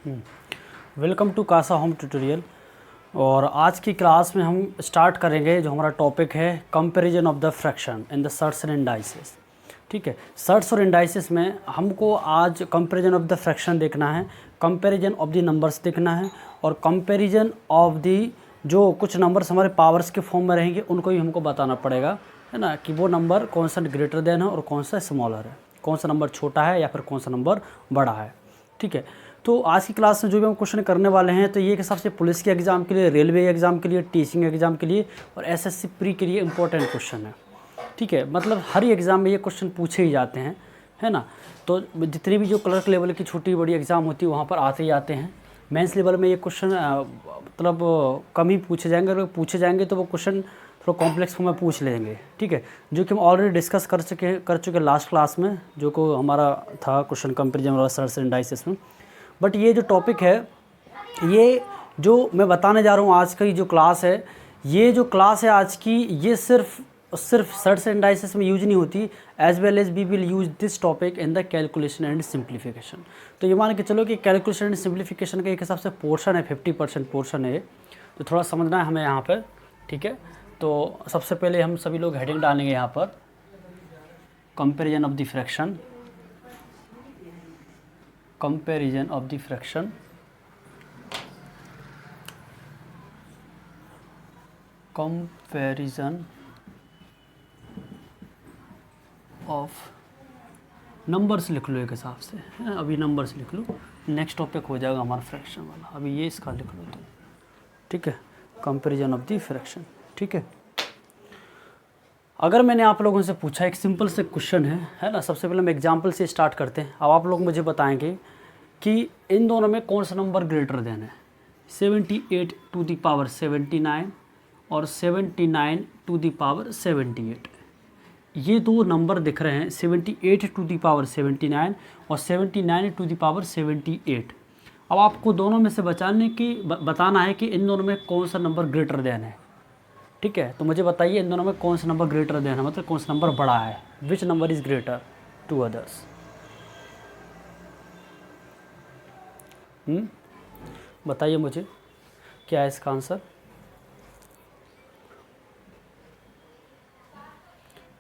Welcome to Casa home tutorial. और आज की क्लास में हम स्टार्ट करेंगे जो हमारा टॉपिक है comparison of the fraction in the shirts and indices. ठीक है, सर्ट्स और इंडाइसेस में हमको आज कंपैरिजन ऑफ द फ्रैक्शन देखना है, कंपैरिजन ऑफ द नंबर्स देखना है और कंपैरिजन ऑफ द जो कुछ नंबर्स हमारे पावर्स के फॉर्म में रहेंगे उनको भी हमको बताना पड़ेगा, है ना, कि वो नंबर कौन सा ग्रेटर देन है और कौन सा स्मॉलर है, कौन सा नंबर छोटा है या फिर कौन सा नंबर बड़ा है। ठीक है, तो आज की क्लास में जो भी हम क्वेश्चन करने वाले हैं तो ये एक हिसाब से पुलिस के एग्ज़ाम के लिए, रेलवे एग्ज़ाम के लिए, टीचिंग एग्ज़ाम के लिए और एसएससी प्री के लिए इंपॉर्टेंट क्वेश्चन है। ठीक है, मतलब हर एग्ज़ाम में ये क्वेश्चन पूछे ही जाते हैं, है ना। तो जितनी भी जो क्लर्क लेवल की छोटी बड़ी एग्ज़ाम होती है वहाँ पर आते ही आते हैं। मेंस लेवल में ये क्वेश्चन मतलब कम ही पूछे जाएंगे, अगर पूछे जाएंगे तो वो क्वेश्चन थोड़ा कॉम्प्लेक्स फॉर्म में पूछ लेंगे। ठीक है, जो कि हम ऑलरेडी डिस्कस कर चुके लास्ट क्लास में, जो को हमारा था क्वेश्चन कंपेरिजन वाला सर्ट्स एंड इंडाइसेस में। बट ये जो टॉपिक है, ये जो मैं बताने जा रहा हूँ आज की जो क्लास है, ये जो क्लास है आज की, ये सिर्फ सर्ट्स एंड इंडाइसेस में यूज नहीं होती, as well as we will use this topic in the calculation and simplification. तो ये मान के चलो कि कैलकुलेशन एंड सिंप्लीफिकेशन का एक हिसाब से पोर्शन है, 50% पोर्शन है, तो थोड़ा समझना है हमें यहाँ पर। ठीक है, तो सबसे पहले हम सभी लोग हेडिंग डालेंगे यहाँ पर, comparison of the fraction, comparison of the fraction, comparison of numbers लिख लो एक हिसाब से, है ना। अभी नंबर्स लिख लो, नेक्स्ट टॉपिक हो जाएगा हमारा फ्रैक्शन वाला। अभी ये इसका लिख लो तुम। ठीक है, कंपेरिजन ऑफ द फ्रैक्शन। ठीक है, अगर मैंने आप लोगों से पूछा, एक सिंपल से क्वेश्चन है ना। सबसे पहले हम एग्जांपल से स्टार्ट करते हैं। अब आप लोग मुझे बताएंगे कि इन दोनों में कौन सा नंबर ग्रेटर देन है, 78 टू द पावर 79 और 79 टू द पावर 78। ये दो नंबर दिख रहे हैं, 78 टू द पावर 79 और 79 टू द पावर 78। अब आपको दोनों में से बताना है कि इन दोनों में कौन सा नंबर ग्रेटर देन है। ठीक है, तो मुझे बताइए इन दोनों में कौन सा नंबर ग्रेटर देन है, मतलब कौन सा नंबर बड़ा है, which number is greater to others. बताइए मुझे क्या है इसका आंसर।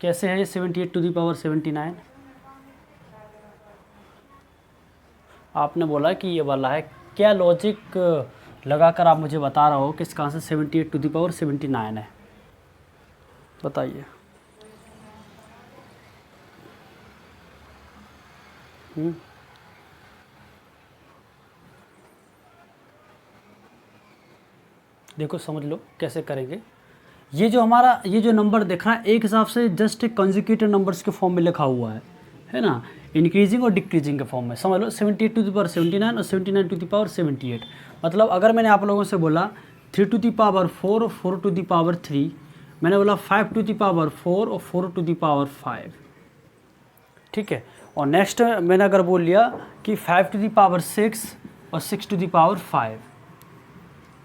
कैसे है ये 78 टू द पावर 79? आपने बोला कि ये वाला है, क्या लॉजिक लगाकर आप मुझे बता रहे हो कि इसका आंसर 78 टू द पावर 79 है, बताइए। देखो समझ लो कैसे करेंगे। ये जो नंबर दिख रहा है एक हिसाब से जस्ट एक कंसेक्यूटिव नंबर्स के फॉर्म में लिखा हुआ है ना, इंक्रीजिंग और डिक्रीजिंग के फॉर्म में। समझ लो 78 टू द पावर 79 और 79 टू द पावर 78। मतलब अगर मैंने आप लोगों से बोला 3 टू द पावर 4 और 4 टू द पावर 3, मैंने बोला 5 टू द पावर 4 और 4 टू द पावर 5। ठीक है, और नेक्स्ट मैंने अगर बोल लिया कि 5 टू द पावर 6 और 6 टू द पावर 5।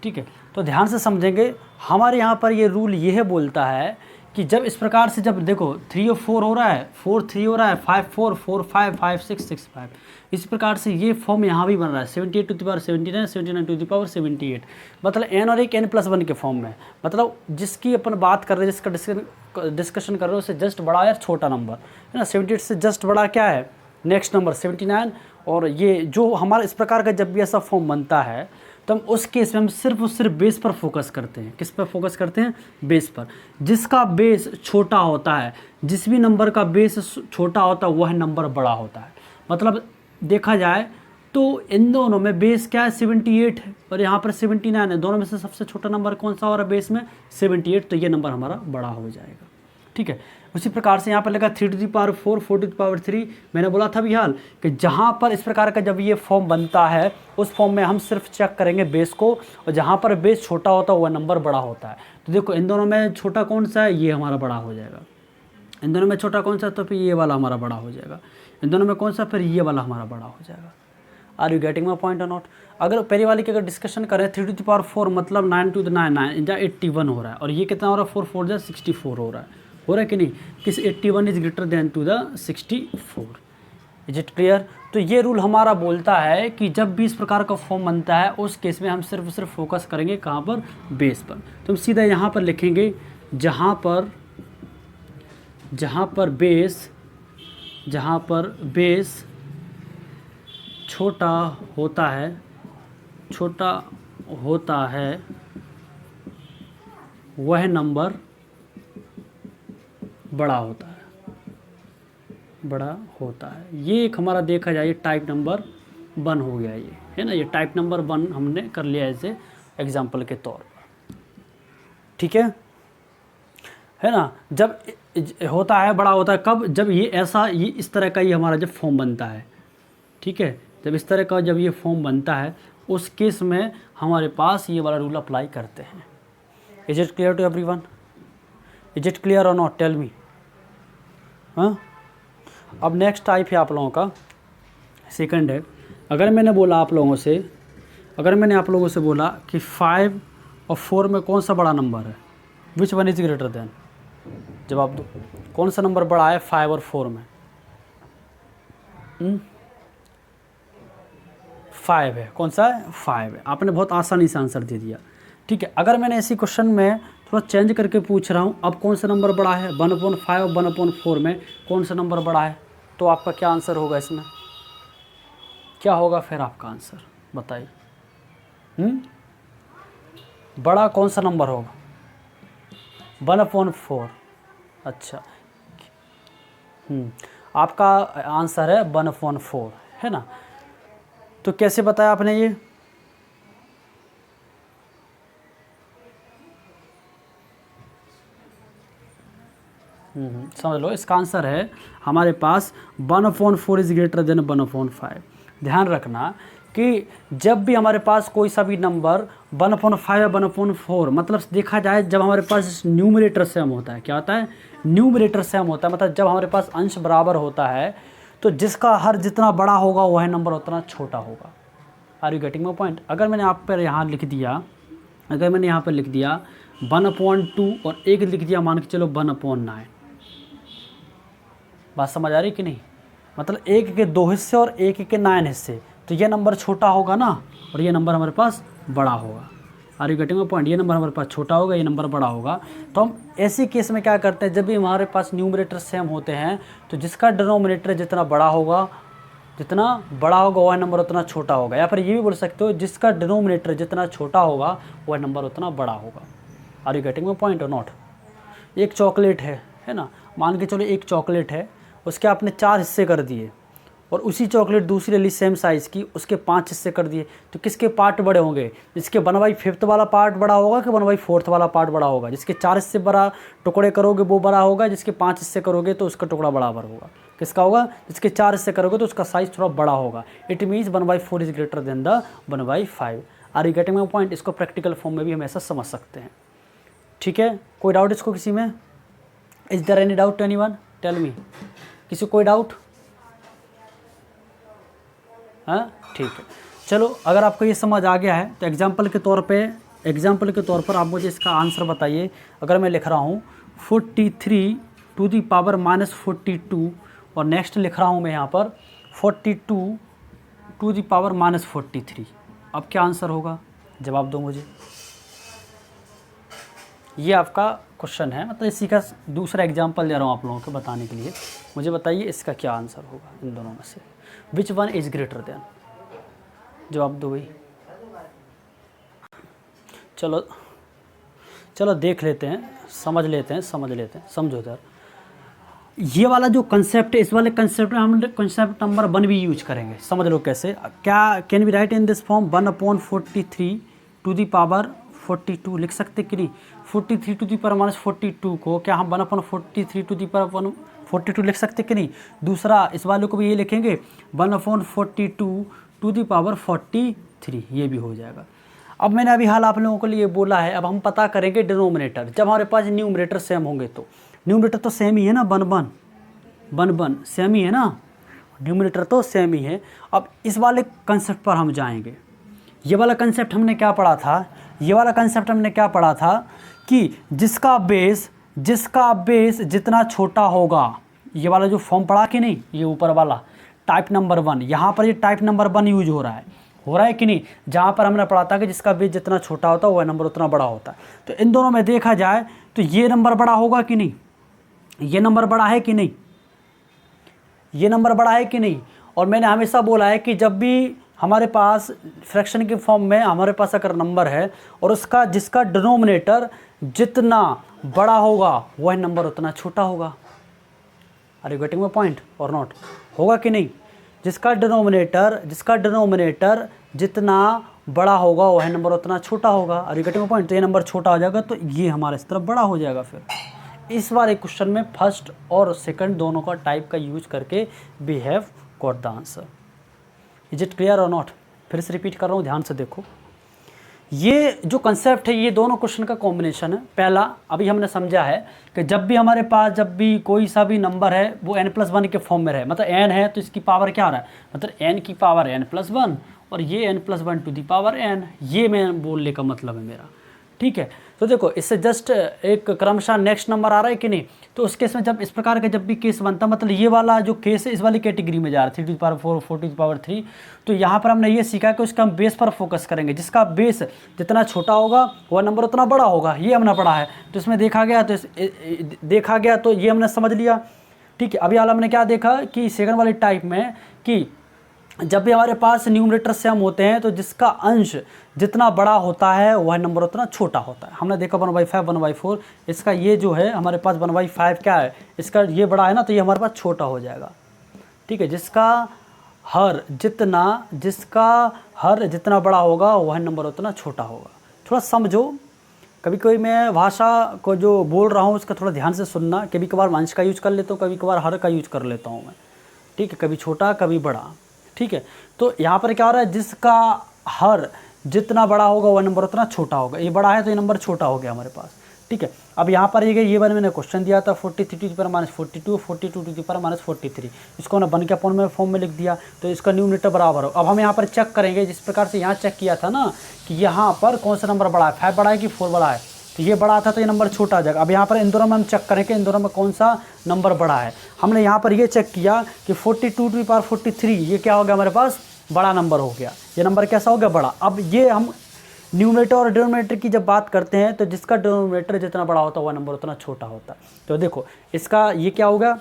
ठीक है, तो ध्यान से समझेंगे। हमारे यहाँ पर ये रूल यह बोलता है कि जब इस प्रकार से, जब देखो 3 और 4 हो रहा है, 4 3 हो रहा है, 5 4 4 5 5 6 6 5, इस प्रकार से ये फॉर्म यहाँ भी बन रहा है 78 to the power 79 79 to the power 78। मतलब n और एक n+1 के फॉर्म में। मतलब जिसकी अपन बात कर रहे हैं, जिसका डिस्कशन कर रहे हैं, उससे जस्ट बड़ा या छोटा नंबर, है ना। 78 से जस्ट बड़ा क्या है, नेक्स्ट नंबर 79। और ये जो हमारा इस प्रकार का जब भी ऐसा फॉर्म बनता है तो हम उस केस में हम सिर्फ और सिर्फ बेस पर फोकस करते हैं। किस पर फोकस करते हैं? बेस पर। जिसका बेस छोटा होता है, जिस भी नंबर का बेस छोटा होता है वह नंबर बड़ा होता है। मतलब देखा जाए तो इन दोनों में बेस क्या है, 78 है और यहाँ पर 79 है। दोनों में से सबसे छोटा नंबर कौन सा हो रहा है बेस में? 78। तो ये नंबर हमारा बड़ा हो जाएगा। ठीक है, उसी प्रकार से यहाँ पर लगा 3 to the power 4 4 to the power 3। मैंने बोला था बिहाल कि जहाँ पर इस प्रकार का जब ये फॉर्म बनता है उस फॉर्म में हम सिर्फ चेक करेंगे बेस को, और जहाँ पर बेस छोटा होता है वह नंबर बड़ा होता है। तो देखो इन दोनों में छोटा कौन सा है, ये हमारा बड़ा हो जाएगा। इन दोनों में छोटा कौन सा, तो फिर ये वाला हमारा बड़ा हो जाएगा। इन दोनों में कौन सा, फिर ये वाला हमारा बड़ा हो जाएगा। Are you getting my point और नॉट? अगर पहले वाले की अगर डिस्कशन करें 3 टू द पावर 4 मतलब 9 टू द 9 81 हो रहा है, और ये कितना हो रहा है, 4 4 64 हो रहा है कि नहीं? किस 81 is greater than to the 64। Is it clear? तो ये रूल हमारा बोलता है कि जब भी इस प्रकार का फॉर्म बनता है उस केस में हम सिर्फ फोकस करेंगे कहाँ पर, बेस पर। तो हम सीधा यहाँ पर लिखेंगे जहाँ पर बेस छोटा होता है वह नंबर बड़ा होता है। ये एक हमारा देखा जाए टाइप नंबर 1 हो गया, ये है ना, ये टाइप नंबर 1 हमने कर लिया ऐसे एग्जाम्पल के तौर पर, ठीक है ना। जब होता है बड़ा होता है कब, जब ये इस तरह का ये हमारा जब फॉर्म बनता है, ठीक है, जब इस तरह का जब ये फॉर्म बनता है उस केस में हमारे पास ये वाला रूल अप्लाई करते हैं। Is it clear to everyone? Is it clear और नॉट, टेल मी। हाँ, अब नेक्स्ट टाइप है आप लोगों का, सेकंड है। अगर मैंने आप लोगों से बोला कि 5 और 4 में कौन सा बड़ा नंबर है, which one is greater then, जवाब दो, कौन सा नंबर बड़ा है 5 और 4 में? 5 है। कौन सा है? 5 है। आपने बहुत आसानी से आंसर दे दिया, ठीक है। अगर मैंने इसी क्वेश्चन में थोड़ा चेंज करके पूछ रहा हूँ, अब कौन सा नंबर बड़ा है 1/5 और 1/4 में कौन सा नंबर बड़ा है, तो आपका क्या आंसर होगा इसमें? क्या होगा फिर आपका आंसर बताइए? बड़ा कौन सा नंबर होगा? 1/4। अच्छा, आपका आंसर है 1/4, है ना। तो कैसे बताया आपने ये? समझ लो, इसका आंसर है हमारे पास 1/4 इज ग्रेटर देन 1/5। ध्यान रखना कि जब भी हमारे पास कोई सा भी नंबर 1/5 या 1/4, मतलब देखा जाए जब हमारे पास न्यूमरेटर सेम होता है, क्या होता है? न्यूमरेटर सेम होता है, मतलब जब हमारे पास अंश बराबर होता है तो जिसका हर जितना बड़ा होगा वह नंबर उतना छोटा होगा। Are you getting my point? अगर मैंने आप पर यहाँ लिख दिया 1/2 और एक लिख दिया मान के चलो 1/9, बात समझ आ रही कि नहीं? मतलब एक के 2 हिस्से और एक के 9 हिस्से, तो ये नंबर छोटा होगा ना, और ये नंबर हमारे पास बड़ा होगा। Are you getting my point? ये नंबर हमारे पास छोटा होगा, ये नंबर बड़ा होगा। तो हम ऐसी केस में क्या करते हैं, जब भी हमारे पास न्यूमरेटर सेम होते हैं तो जिसका डिनोमिनेटर जितना बड़ा होगा वह नंबर उतना छोटा होगा, या फिर ये भी बोल सकते हो जिसका डिनोमिनेटर जितना छोटा होगा वह नंबर उतना बड़ा होगा। Are you getting my point और नॉट? एक चॉकलेट है ना, मान के चलो एक चॉकलेट है, उसके आपने 4 हिस्से कर दिए, और उसी चॉकलेट दूसरी ली सेम साइज़ की, उसके 5 हिस्से कर दिए, तो किसके पार्ट बड़े होंगे? जिसके 1/5 वाला पार्ट बड़ा होगा कि 1/4 वाला पार्ट बड़ा होगा? जिसके 4 हिस्से बड़ा टुकड़े करोगे वो बड़ा होगा, जिसके 5 हिस्से करोगे तो उसका टुकड़ा बराबर होगा। किसका होगा? जिसके 4 हिस्से करोगे तो उसका साइज़ थोड़ा बड़ा होगा। It means 1/4 is greater than the 1/5। Are you getting my point? इसको प्रैक्टिकल फॉर्म में भी हम ऐसा समझ सकते हैं, ठीक है। कोई डाउट इसको किसी में? Is there any doubt to anyone? Tell me, किसी कोई डाउट? हाँ, ठीक है। चलो, अगर आपको ये समझ आ गया है तो एग्जाम्पल के तौर पर आप मुझे इसका आंसर बताइए। अगर मैं लिख रहा हूँ 43 टू दी पावर -42 और नेक्स्ट लिख रहा हूँ मैं यहाँ पर 42 टू दी पावर -43, अब क्या आंसर होगा? जवाब दो मुझे। ये आपका क्वेश्चन है, मतलब इसी का दूसरा एग्जाम्पल दे रहा हूँ आप लोगों को बताने के लिए। मुझे बताइए इसका क्या आंसर होगा इन दोनों में से, which one is greater then? जवाब दो भाई। चलो देख लेते हैं, समझ लेते हैं। समझो यार, ये वाला जो कंसेप्ट है, इस वाले कंसेप्ट में हम कंसेप्ट नंबर 1 भी यूज करेंगे। समझ लो कैसे, क्या can be write in this form 1/43 to the power 42 लिख सकते कि नहीं? 43 टू दी पावर -42 को क्या हम 1/43 टू दी पावर 42 लिख सकते कि नहीं? दूसरा इस वाले को भी ये लिखेंगे 1/42 टू दी पावर 43, ये भी हो जाएगा। अब मैंने अभी हाल आप लोगों के लिए बोला है, अब हम पता करेंगे डिनोमिनेटर। जब हमारे पास न्यूमरेटर सेम होंगे तो न्यूमरेटर तो सेम ही है ना, 1/1 सेम ही है ना, न्यूमरेटर तो सेम ही है। अब इस वाले कंसेप्ट पर हम जाएंगे। ये वाला कंसेप्ट हमने क्या पढ़ा था? कि जिसका बेस जितना छोटा होगा, ये वाला जो फॉर्म पढ़ा कि नहीं, ये ऊपर वाला टाइप नंबर 1, यहाँ पर ये टाइप नंबर 1 यूज हो रहा है कि नहीं, जहाँ पर हमने पढ़ा था कि जिसका बेस जितना छोटा होता है वह नंबर उतना बड़ा होता है। तो इन दोनों में देखा जाए तो ये नंबर बड़ा होगा कि नहीं, ये नंबर बड़ा है कि नहीं, ये नंबर बड़ा है कि नहीं। और मैंने हमेशा बोला है कि जब भी हमारे पास फ्रैक्शन के फॉर्म में हमारे पास अगर नंबर है और उसका जिसका डिनोमिनेटर जितना बड़ा होगा वह नंबर उतना छोटा होगा। Are you getting my point और नॉट, होगा कि नहीं। जिसका डिनोमिनेटर जितना बड़ा होगा वह नंबर उतना छोटा होगा। Are you getting my point. तो ये नंबर छोटा हो जाएगा तो ये हमारे इस तरफ बड़ा हो जाएगा। फिर इस बार एक क्वेश्चन में फर्स्ट और सेकंड दोनों का टाइप का यूज करके we have got the answer. Is it clear और नॉट। फिर से रिपीट कर रहा हूँ, ध्यान से देखो। ये जो कंसेप्ट है ये दोनों क्वेश्चन का कॉम्बिनेशन है। पहला अभी हमने समझा है कि जब भी हमारे पास जब भी कोई सा भी नंबर है वो n+1 के फॉर्म में रहे, मतलब n है तो इसकी पावर क्या आ रहा है, मतलब n की पावर n+1 और ये n+1 to the power n, ये मैं बोलने का मतलब है मेरा। ठीक है, तो देखो इससे जस्ट एक क्रमशः नेक्स्ट नंबर आ रहा है कि नहीं। तो उस केस में जब इस प्रकार का जब भी केस बनता, मतलब ये वाला जो केस है इस वाली कैटेगरी में जा रहा है 3⁴ 4⁴ तो यहाँ पर हमने ये सीखा कि उसका हम बेस पर फोकस करेंगे। जिसका बेस जितना छोटा होगा वह नंबर उतना बड़ा होगा, ये हमने पढ़ा है। तो इसमें देखा गया तो ये हमने समझ लिया। ठीक है, अभी हाल हमने क्या देखा कि सेकंड वाले टाइप में कि जब भी हमारे पास न्यूमरेटर सेम होते हैं तो जिसका अंश जितना बड़ा होता है वह नंबर उतना छोटा होता है। हमने देखा 1/5 1/4, इसका ये जो है हमारे पास 1/5 क्या है, इसका ये बड़ा है ना, तो ये हमारे पास छोटा हो जाएगा। ठीक है, जिसका हर जितना बड़ा होगा वह नंबर उतना छोटा होगा। थोड़ा समझो, कभी कभी मैं भाषा को जो बोल रहा हूँ उसका थोड़ा ध्यान से सुनना। कभी कभार अंश का यूज कर लेता हूँ, कभी कभार हर का यूज कर लेता हूँ मैं। ठीक है, कभी छोटा कभी बड़ा। ठीक है, तो यहाँ पर क्या हो रहा है, जिसका हर जितना बड़ा होगा वह नंबर उतना छोटा होगा। ये बड़ा है तो ये नंबर छोटा हो गया हमारे पास। ठीक है, अब यहाँ पर ये बार मैंने क्वेश्चन दिया था 43⁻42 42⁻43, इसको ना बन के अपन फॉर्म में लिख दिया तो इसका न्यूमरेटर बराबर हो। अब हम यहाँ पर चेक करेंगे जिस प्रकार से यहाँ चेक किया था ना कि यहाँ पर कौन सा नंबर बड़ा है, 5 बड़ा है कि 4 बड़ा है। तो ये बड़ा था तो ये नंबर छोटा आ जाएगा। अब यहाँ पर इन दोनों में हम चेक करेंगे इन दोनों में कौन सा नंबर बड़ा है। हमने यहाँ पर ये चेक किया कि 42⁻43 ये क्या हो गया हमारे पास, बड़ा नंबर हो गया। ये नंबर कैसा हो गया, बड़ा। अब ये हम न्यूमरेटर और डिनोमिनेटर की जब बात करते हैं तो जिसका डिनोमिनेटर जितना बड़ा होता है वह नंबर उतना छोटा होता है। तो देखो इसका ये क्या होगा,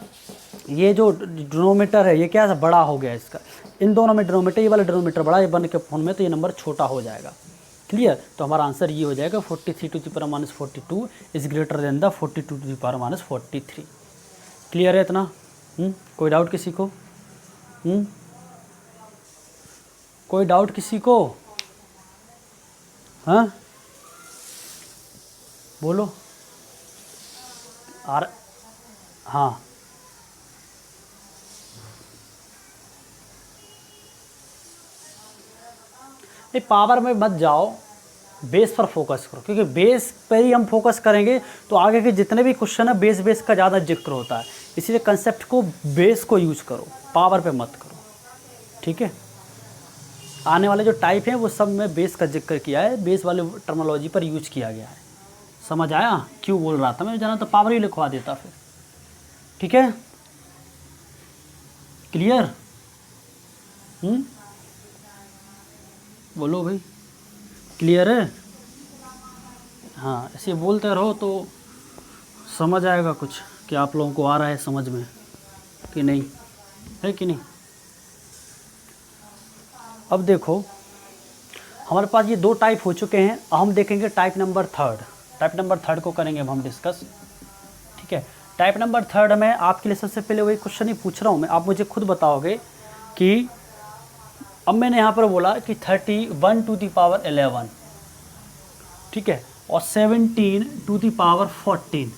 ये जो डिनोमिनेटर है ये क्या है, बड़ा हो गया इसका। इन दोनों में डिनोमिनेटर, ये वाला डिनोमिनेटर बड़ा, ये बन के फॉर्म में तो ये नंबर छोटा हो जाएगा। क्लियर। तो हमारा आंसर ये हो जाएगा 43⁻42 is greater than the 42⁻43। Clear है इतना। कोई डाउट किसी को? कोई डाउट किसी को? हाँ बोलो। हाँ नहीं, पावर में मत जाओ, बेस पर फोकस करो, क्योंकि बेस पर ही हम फोकस करेंगे तो आगे के जितने भी क्वेश्चन है बेस का ज़्यादा जिक्र होता है। इसीलिए कंसेप्ट को बेस को यूज करो, पावर पे मत करो। ठीक है, आने वाले जो टाइप हैं वो सब में बेस का जिक्र किया है, बेस वाले टर्मिनोलॉजी पर यूज किया गया है। समझ आया क्यों बोल रहा था मैं, जाना तो पावर ही लिखवा देता फिर। ठीक है, क्लियर। बोलो भाई, क्लियर है? हाँ, ऐसे बोलते रहो तो समझ आएगा कुछ कि आप लोगों को आ रहा है समझ में कि नहीं, है कि नहीं। अब देखो हमारे पास ये दो टाइप हो चुके हैं। अब हम देखेंगे टाइप नंबर थर्ड को करेंगे अब हम डिस्कस। ठीक है, टाइप नंबर थर्ड में आपके लिए सबसे पहले वही क्वेश्चन ही पूछ रहा हूँ मैं, आप मुझे खुद बताओगे कि अब मैंने यहाँ पर बोला कि 31⁻11, ठीक है, और 17⁻14।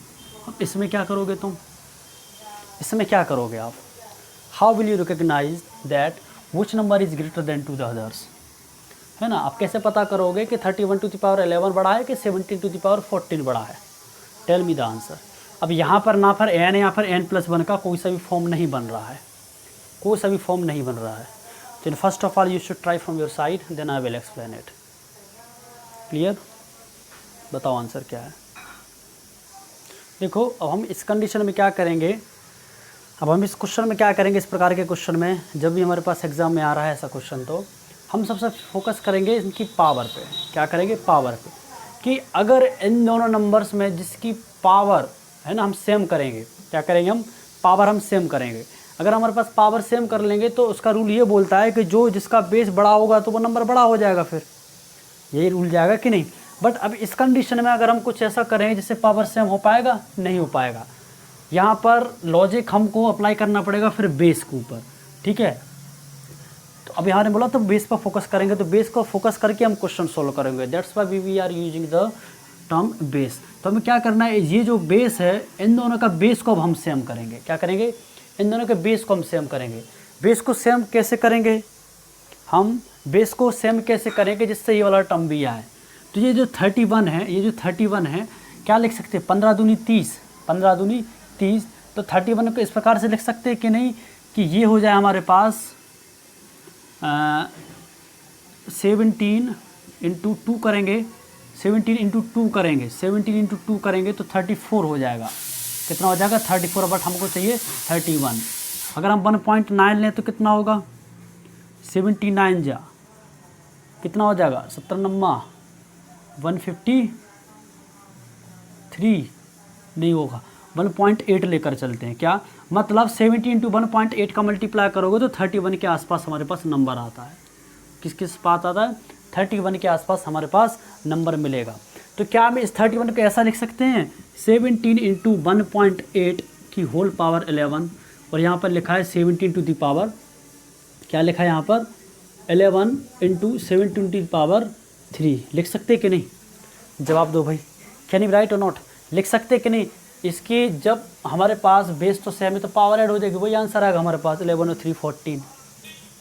अब इसमें क्या करोगे तुम, इसमें क्या करोगे आप, how will you recognise that which number is greater than to the others, है ना। आप कैसे पता करोगे कि 31⁻11 बड़ा है कि 17⁻14 बड़ा है, टेल मी द आंसर। अब यहाँ पर ना पर n, यहाँ पर n+1 का कोई सा भी फॉर्म नहीं बन रहा है, कोई सा भी फॉर्म नहीं बन रहा है। तो first of all you should try from your side, then I will explain it. Clear, बताओ आंसर क्या है। देखो अब हम इस कंडीशन में क्या करेंगे, अब हम इस क्वेश्चन में क्या करेंगे, इस प्रकार के क्वेश्चन में जब भी हमारे पास एग्ज़ाम में आ रहा है ऐसा क्वेश्चन, तो हम सबसे फोकस करेंगे इनकी पावर पे। क्या करेंगे, पावर पे, कि अगर इन दोनों नंबर्स में जिसकी पावर है ना हम सेम करेंगे, क्या करेंगे हम, पावर हम सेम करेंगे। अगर हमारे पास पावर सेम कर लेंगे तो उसका रूल ये बोलता है कि जो जिसका बेस बड़ा होगा तो वो नंबर बड़ा हो जाएगा, फिर यही रूल जाएगा कि नहीं। बट अब इस कंडीशन में अगर हम कुछ ऐसा करें जिससे पावर सेम हो पाएगा, नहीं हो पाएगा। यहाँ पर लॉजिक हमको अप्लाई करना पड़ेगा फिर बेस के ऊपर, ठीक है। तो अब यहाँ ने बोला तो बेस पर फोकस करेंगे, तो बेस को फोकस करके हम क्वेश्चन सोल्व करेंगे। That's why we are using the term base. तो हमें क्या करना है, ये जो बेस है इन दोनों का बेस को अब हम सेम करेंगे। क्या करेंगे, इन दोनों के बेस को हम सेम करेंगे। बेस को सेम कैसे करेंगे, हम बेस को सेम कैसे करेंगे जिससे ये वाला टर्म भी आए। तो ये जो 31 है, ये जो 31 है, क्या लिख सकते हैं, 15 दूनी 30, 15 दूनी 30। तो 31 को इस प्रकार से लिख सकते हैं कि नहीं, कि ये हो जाए हमारे पास 17 इंटू 2 करेंगे, 17 इंटू 2 करेंगे, 17 इंटू 2 करेंगे तो 34 हो जाएगा। कितना हो जाएगा, 34। बट हमको चाहिए 31। अगर हम 1.9 लें तो कितना होगा, 79 जा कितना हो जाएगा, 70 नम्मा 153 नहीं होगा, 1.8 लेकर चलते हैं। क्या मतलब 70 इंटू 1.8 का मल्टीप्लाई करोगे तो 31 के आसपास हमारे पास नंबर आता है। किस किस पास आता है, 31 के आसपास हमारे पास नंबर मिलेगा। तो क्या हम इस 31 को ऐसा लिख सकते हैं, 17 इंटू 1.8 की होल पावर 11, और यहाँ पर लिखा है 17 टू दी पावर, क्या लिखा है यहाँ पर, 11 इंटू 17 टू दी पावर 3। लिख सकते कि नहीं, जवाब दो भाई, कैन यू राइट और नॉट, लिख सकते कि नहीं। इसकी जब हमारे पास बेस तो सेम है तो पावर ऐड हो जाएगी, वही आंसर आएगा हमारे पास, 11 और 3 14।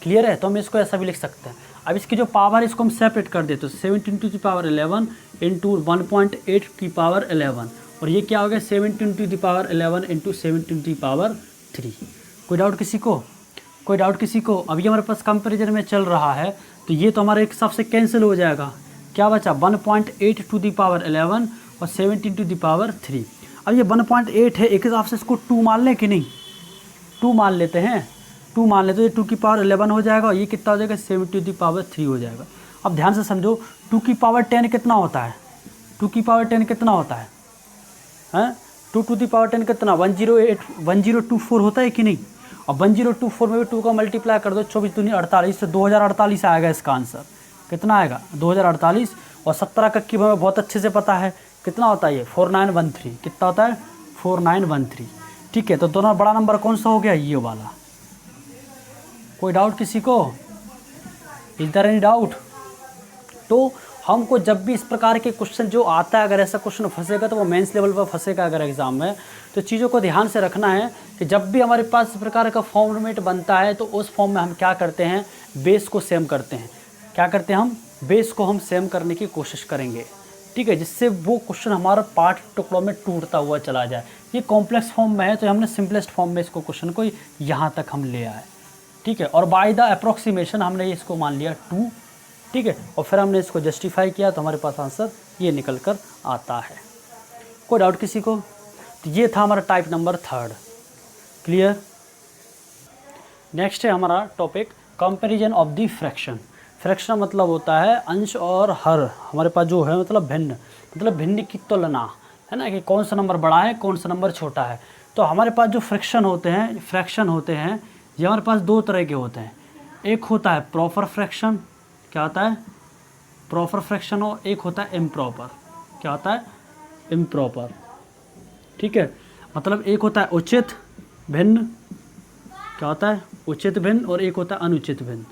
क्लियर है, तो हम इसको ऐसा भी लिख सकते हैं। अब इसकी जो पावर है इसको हम सेपरेट कर देते हैं, 17 टू दी पावर 11 इंटू 1.8 की पावर 11, और ये क्या हो गया, 17 to the power 11 into 17 to the power 3। कोई डाउट किसी को, कोई डाउट किसी को। अभी हमारे पास कंपेरिजन में चल रहा है तो ये तो हमारे एक हिसाब से कैंसिल हो जाएगा। क्या बचा, 1.8 टू दी पावर 11 और 17 टू दी पावर 3। अब ये 1.8 है, एक हिसाब से इसको 2 मान लें कि नहीं, 2 मान लेते हैं, 2 मान लेते हैं, ये 2 की पावर 11 हो जाएगा, और ये कितना हो जाएगा, 7 टू दी पावर 3 हो जाएगा। अब ध्यान से समझो, 2 की पावर 10 कितना होता है, 2 की पावर 10 कितना होता है, हैं 2 टू दी पावर 10 कितना, 1024 होता है कि नहीं। और 1024 में भी 2 का मल्टीप्लाई कर दो, 24 दूनी 48, तो 2048 आएगा इसका आंसर। कितना आएगा, 2048। और 17 का की हमें बहुत अच्छे से पता है कितना होता है, ये 4913। कितना होता है, 4913। ठीक है, तो दोनों बड़ा नंबर कौन सा हो गया, ये वाला। कोई डाउट किसी को, इज देयर एनी डाउट। तो हमको जब भी इस प्रकार के क्वेश्चन जो आता है, अगर ऐसा क्वेश्चन फंसेगा तो वो मेंस लेवल पर फंसेगा अगर एग्जाम में, तो चीज़ों को ध्यान से रखना है कि जब भी हमारे पास इस प्रकार का फॉर्मेट बनता है तो उस फॉर्म में हम क्या करते हैं, बेस को सेम करते हैं। क्या करते हैं हम, बेस को हम सेम करने की कोशिश करेंगे, ठीक है, जिससे वो क्वेश्चन हमारा पार्ट टुकड़ों में टूटता हुआ चला जाए। ये कॉम्प्लेक्स फॉर्म में है तो हमने सिंपलेस्ट फॉर्म में इसको क्वेश्चन को यहाँ तक हम ले आए, ठीक है। और बाय द अप्रोक्सीमेशन हमने इसको मान लिया 2, ठीक है, और फिर हमने इसको जस्टिफाई किया तो हमारे पास आंसर ये निकल कर आता है। कोई डाउट किसी को। तो ये था हमारा टाइप नंबर 3। क्लियर। नेक्स्ट है हमारा topic comparison of the fraction. Fraction मतलब होता है अंश और हर, हमारे पास जो है मतलब भिन्न, मतलब भिन्न की तुलना, है ना, कि कौन सा नंबर बड़ा है कौन सा नंबर छोटा है। तो हमारे पास जो फ्रैक्शन होते हैं ये हमारे पास 2 तरह के होते हैं। एक होता है प्रॉपर फ्रैक्शन, क्या होता है, प्रॉपर फ्रैक्शन, और एक होता है इम्प्रॉपर। क्या होता है, इम्प्रॉपर, ठीक है। मतलब एक होता है उचित भिन्न, क्या होता है, उचित भिन्न, और एक होता है अनुचित भिन्न,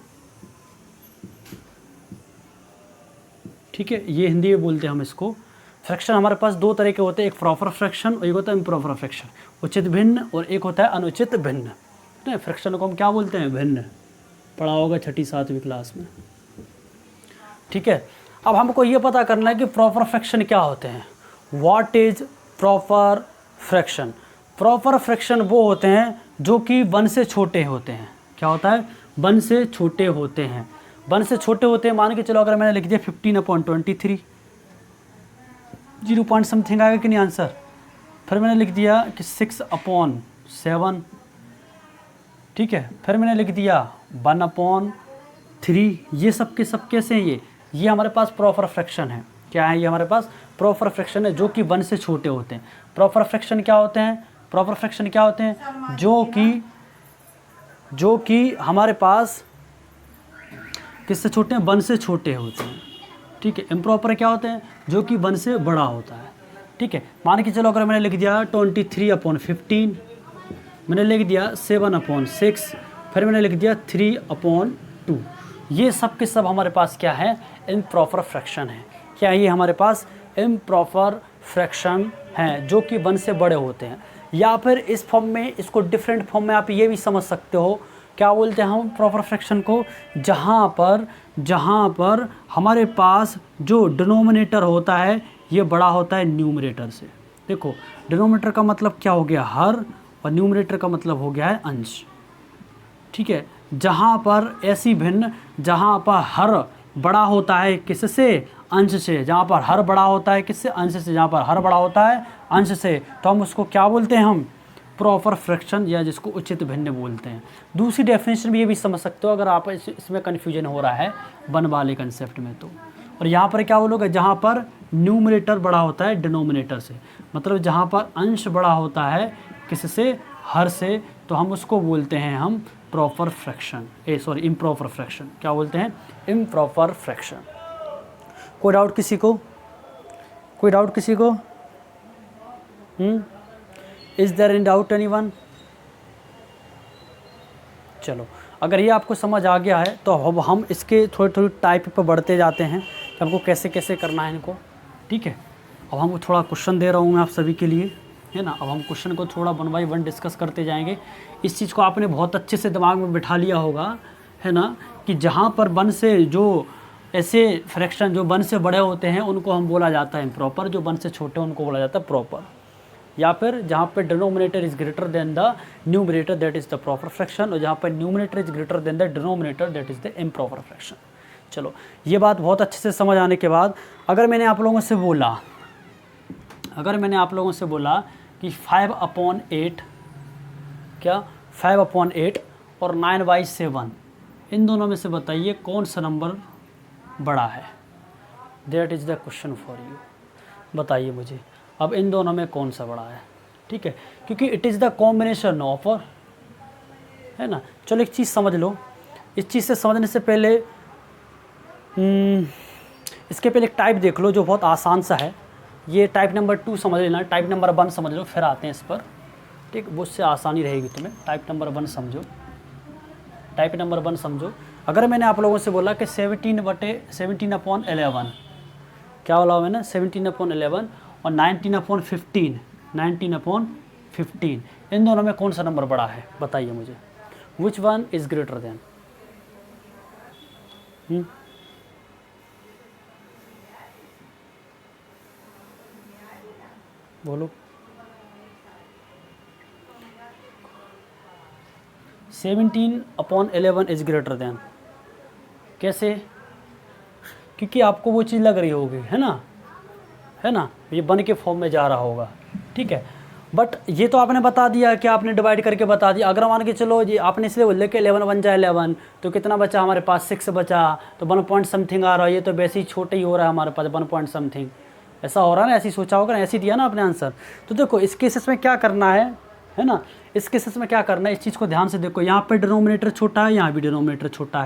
ठीक है। ये हिंदी में बोलते हैं हम इसको। फ्रैक्शन हमारे पास 2 तरह के होते हैं, एक प्रॉपर फ्रैक्शन और एक होता है इम्प्रॉपर फ्रैक्शन, उचित भिन्न और एक होता है अनुचित भिन्न। फ्रैक्शन को हम क्या बोलते हैं, भिन्न, पढ़ा होगा 6ठी 7वीं क्लास में, ठीक है। अब हमको ये पता करना है कि प्रॉपर फ्रैक्शन क्या होते हैं। What is proper fraction. Proper fraction वो होते हैं जो कि 1 से छोटे होते हैं। क्या होता है, 1 से छोटे होते हैं। 1 से छोटे होते हैं, मान के चलो अगर मैंने लिख दिया 15/23, 0 पॉइंट समथिंग आएगा कि नहीं आंसर। फिर मैंने लिख दिया कि 6/7, ठीक है। फिर मैंने लिख दिया 1/3, ये सब के सब कैसे हैं, ये हमारे पास प्रॉपर फ्रैक्शन है। क्या है ये हमारे पास प्रॉपर फ्रैक्शन है, जो कि 1 से छोटे होते हैं। प्रॉपर फ्रैक्शन क्या होते हैं, प्रॉपर फ्रैक्शन क्या होते हैं, जो कि हमारे पास किससे छोटे हैं, 1 से छोटे होते हैं। ठीक है। इम्प्रॉपर क्या होते हैं, जो कि 1 से बड़ा होता है। ठीक है। मान के चलो अगर मैंने लिख दिया 23/15, मैंने लिख दिया 7/6, फिर मैंने लिख दिया 3/2, ये सब के सब हमारे पास क्या है, इम्प्रॉपर फ्रैक्शन है। क्या ये हमारे पास इम्प्रॉपर फ्रैक्शन है, जो कि 1 से बड़े होते हैं। या फिर इस फॉर्म में, इसको डिफरेंट फॉर्म में आप ये भी समझ सकते हो, क्या बोलते हैं हम प्रॉपर फ्रैक्शन को, जहाँ पर हमारे पास जो डिनोमिनेटर होता है ये बड़ा होता है न्यूमरेटर से। देखो डिनोमिनेटर का मतलब क्या हो गया, हर, और न्यूमरेटर का मतलब हो गया है अंश। ठीक है। जहाँ पर ऐसी भिन्न, जहाँ पर हर बड़ा होता है किससे, अंश से, जहाँ पर हर बड़ा होता है किससे, अंश से, जहाँ पर हर बड़ा होता है अंश से, तो हम उसको क्या बोलते हैं, हम प्रॉपर फ्रैक्शन, या जिसको उचित भिन्न बोलते हैं। दूसरी डेफिनेशन भी ये भी समझ सकते हो अगर आप इसमें कन्फ्यूजन हो रहा है 1 वाले कंसेप्ट में तो। और यहाँ पर क्या बोलोगे, जहाँ पर न्यूमरेटर बड़ा होता है डिनोमिनेटर से, मतलब जहाँ पर अंश बड़ा होता है किससे, हर से, तो हम उसको बोलते हैं हम प्रॉपर फ्रैक्शन, इम्प्रॉपर फ्रैक्शन। क्या बोलते हैं, इम्प्रॉपर फ्रैक्शन। कोई डाउट किसी को, कोई डाउट किसी को? Is there any doubt anyone? चलो अगर ये आपको समझ आ गया है तो अब हम इसके थोड़ी टाइप पर बढ़ते जाते हैं कि आपको कैसे कैसे करना है इनको। ठीक है। अब हम थोड़ा क्वेश्चन दे रहा हूँ मैं आप सभी के लिए, है ना। अब हम क्वेश्चन को थोड़ा 1 बाय 1 डिस्कस करते जाएंगे। इस चीज़ को आपने बहुत अच्छे से दिमाग में बिठा लिया होगा, है ना, कि जहाँ पर 1 से जो ऐसे फ्रैक्शन जो 1 से बड़े होते हैं उनको हम बोला जाता है इम्प्रॉपर, जो 1 से छोटे उनको बोला जाता है प्रॉपर। या फिर जहाँ पे denominator is greater than the numerator that is the proper fraction, और जहाँ पर numerator is greater than the denominator that is the improper fraction. चलो ये बात बहुत अच्छे से समझ आने के बाद अगर मैंने आप लोगों से बोला कि 5/8, क्या 5/8 और 9/7, इन दोनों में से बताइए कौन सा नंबर बड़ा है। That is the question for you. बताइए मुझे अब इन दोनों में कौन सा बड़ा है। ठीक है, क्योंकि it is the combination of, है ना। चलो एक चीज़ समझ लो, इस चीज़ से समझने से पहले इसके पहले एक टाइप देख लो जो बहुत आसान सा है। ये टाइप नंबर 2 समझ लेना, टाइप नंबर 1 समझ लो, फिर आते हैं इस पर। ठीक, वो उससे आसानी रहेगी तुम्हें। टाइप नंबर 1 समझो, टाइप नंबर 1 समझो। अगर मैंने आप लोगों से बोला कि 17/11, क्या बोला मैंने, 17/11 और 19/15, इन दोनों में कौन सा नंबर बड़ा है बताइए मुझे। Which one is greater than? बोलो। 17/11 इज़ ग्रेटर देन, कैसे? क्योंकि आपको वो चीज़ लग रही होगी, है ना, ये बन के फॉर्म में जा रहा होगा। ठीक है, बट ये तो आपने बता दिया कि आपने डिवाइड करके बता दिया। अगर मान के चलो ये आपने इसलिए बोल दिया कि 11 बन जाए 11, तो कितना बचा हमारे पास, 6 बचा, तो 1 पॉइंट समथिंग आ रहा है। ये तो वैसे ही छोटे ही हो रहा है हमारे पास, 1 पॉइंट समथिंग ऐसा हो रहा है ना, ऐसे ही सोचा होगा ना, ऐसे ही दिया ना आपने आंसर। तो देखो इस केसेस में क्या करना है ना, इस केसेस में क्या करना है, इस चीज़ को ध्यान से देखो। यहाँ पर डिनोमिनेटर छोटा है, यहाँ भी डिनोमिनेटर छोटा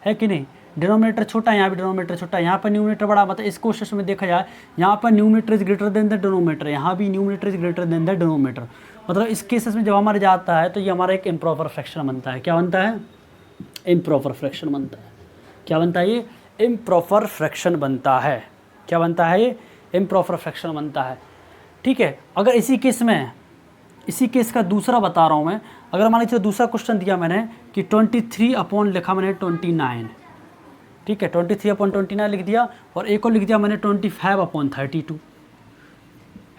है कि नहीं? डिनोमिनेटर छोटा है, यहाँ भी डिनोमिनेटर छोटा है, यहाँ पर न्यूमरेटर बड़ा। मतलब इस क्वेश्चन में देखा जाए, यहाँ पर numerator is greater than the denominator, यहाँ भी numerator is greater than the denominator. मतलब इस केसेस में जब हमारे जाता है तो ये हमारा एक इम्प्रॉपर फ्रैक्शन बनता है। क्या बनता है? इम्प्रॉपर फ्रैक्शन बनता है। क्या बनता है? ये इम्प्रॉपर फ्रैक्शन बनता है। क्या बनता है? ये इम्प्रॉपर फ्रैक्शन बनता है। ठीक है, अगर इसी केस का दूसरा बता रहा हूँ मैं। अगर मान लीजिए दूसरा क्वेश्चन दिया मैंने कि 23 अपॉन लिखा मैंने 29, ठीक है, 23/29 लिख दिया, और एक और लिख दिया मैंने 25/32,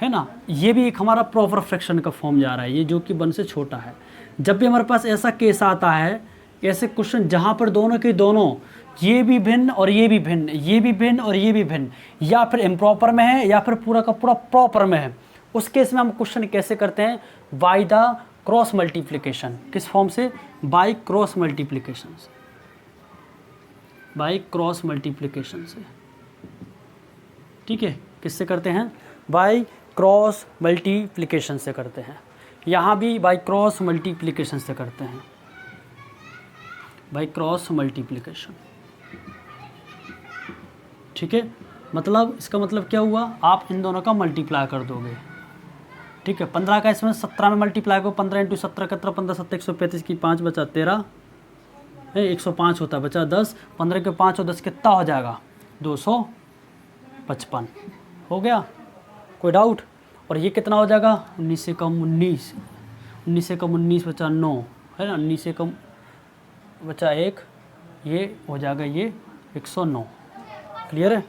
है ना। ये भी एक हमारा प्रॉपर फ्रैक्शन का फॉर्म जा रहा है, ये जो कि 1 से छोटा है। जब भी हमारे पास ऐसा केस आता है, ऐसे क्वेश्चन जहाँ पर दोनों के दोनों, ये भी भिन्न और ये भी भिन्न, ये भी भिन्न और ये भी भिन्न, या फिर इम्प्रॉपर में है या फिर पूरा का पूरा प्रॉपर में है, उस केस में हम क्वेश्चन कैसे करते हैं? बाय द क्रॉस मल्टीप्लिकेशन, किस फॉर्म से? बाई क्रॉस मल्टीप्लिकेशन से, बाई क्रॉस मल्टीप्लिकेशन से, ठीक है। किससे करते हैं? बाई क्रॉस मल्टीप्लिकेशन से करते हैं। यहाँ भी बाई क्रॉस मल्टीप्लिकेशन से करते हैं, बाई क्रॉस मल्टीप्लिकेशन, ठीक है। मतलब इसका मतलब क्या हुआ? आप इन दोनों का मल्टीप्लाई कर दोगे, ठीक है। 15 का इसमें 17 में मल्टीप्लाई को, 15 इंटू 17 17, 15 7 135 की 5 बचा 13 है, 105 होता है, बचा 10, 15 के 5 और 10 कितना हो जाएगा? 255 हो गया, कोई डाउट? और ये कितना हो जाएगा? 19 से कम 19, 19 से कम 19 बचा 9 है ना, 19 से कम बचा 1, ये हो जाएगा ये 109। क्लियर है?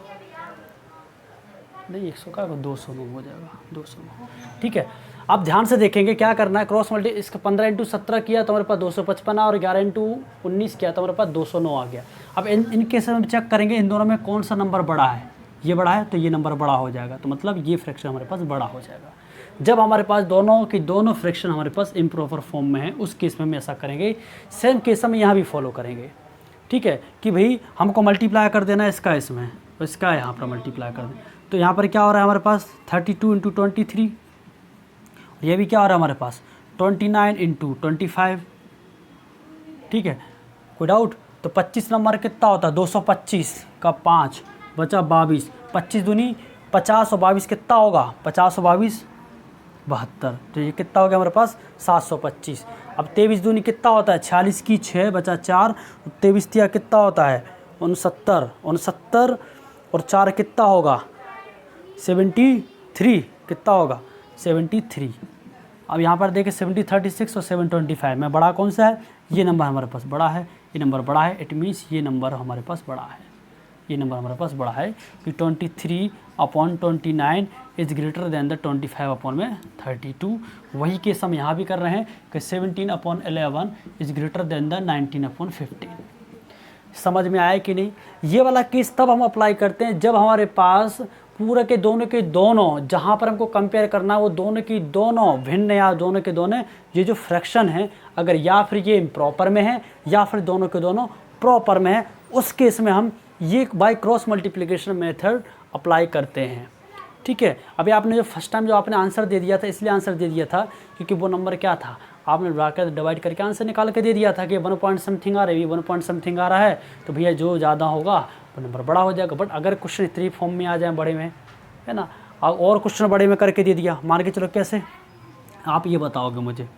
नहीं 100 का 209 हो जाएगा, 209, ठीक है। आप ध्यान से देखेंगे क्या करना है, क्रॉस मल्टी इसका 15 इंटू 17 किया तो हमारे पास 255 और 11 इंटू 19 किया तो हमारे पास 209 आ गया। अब इन केस में चेक करेंगे इन दोनों में कौन सा नंबर बड़ा है। ये बड़ा है तो ये नंबर बड़ा हो जाएगा, तो मतलब ये फ्रैक्शन हमारे पास बड़ा हो जाएगा। जब हमारे पास दोनों की दोनों फ्रैक्शन हमारे पास इम्प्रॉपर फॉर्म में है, उस केस में हम ऐसा करेंगे। सेम केस हम यहाँ भी फॉलो करेंगे, ठीक है, कि भाई हमको मल्टीप्लाई कर देना है इसका इसमें, तो इसका यहाँ पर मल्टीप्लाई कर दें। तो यहाँ पर क्या हो रहा है हमारे पास 32 इंटू 23, ये भी क्या हो रहा है हमारे पास 29 इंटू 25, ठीक है। कोई डाउट? तो 25 नंबर कितना होता है? 225 का 5 बचा 22, 25 दूनी 50 और 22 कितना होगा? 50 और 22 72, तो ये कितना हो गया हमारे पास 725। अब 23 दूनी कितना होता है? 46 की 6 बचा 4, 23 तिया कितना होता है? 69, 69 और 4 कितना होगा? 73, कितना होगा? 73। अब यहाँ पर देखें 70 36 और 725 में बड़ा कौन सा है? ये नंबर हमारे पास बड़ा है, ये नंबर बड़ा है, इट मीन्स ये नंबर हमारे पास बड़ा है, ये नंबर हमारे पास बड़ा है कि 23/29 इज़ ग्रेटर देन द 25/32। वही केस हम यहाँ भी कर रहे हैं कि 17/11 इज़ ग्रेटर देन द 19/15। समझ में आया कि नहीं? ये वाला केस तब हम अप्लाई करते हैं जब हमारे पास पूरे के दोनों जहाँ पर हमको कंपेयर करना है वो दोनों की दोनों भिन्न या दोनों के दोनों ये जो फ्रैक्शन है अगर या फिर ये इम्प्रॉपर में है या फिर दोनों के दोनों प्रॉपर में है, उस केस में हम ये by cross multiplication method apply करते हैं, ठीक है। अभी आपने जो फर्स्ट टाइम जो आपने आंसर दे दिया था, इसलिए आंसर दे दिया था क्योंकि वो नंबर क्या था, आपने ब्रैकेट डिवाइड करके आंसर निकाल के दे दिया था कि 1 पॉइंट समथिंग आ रहा है, ये 1 पॉइंट समथिंग आ रहा है, तो भैया जो ज़्यादा होगा वो नंबर बड़ा हो जाएगा। बट अगर क्वेश्चन इतनी फॉर्म में आ जाए बड़े में, है ना, और क्वेश्चन बड़े में करके दे दिया, मान के चलो कैसे, आप ये बताओगे मुझे।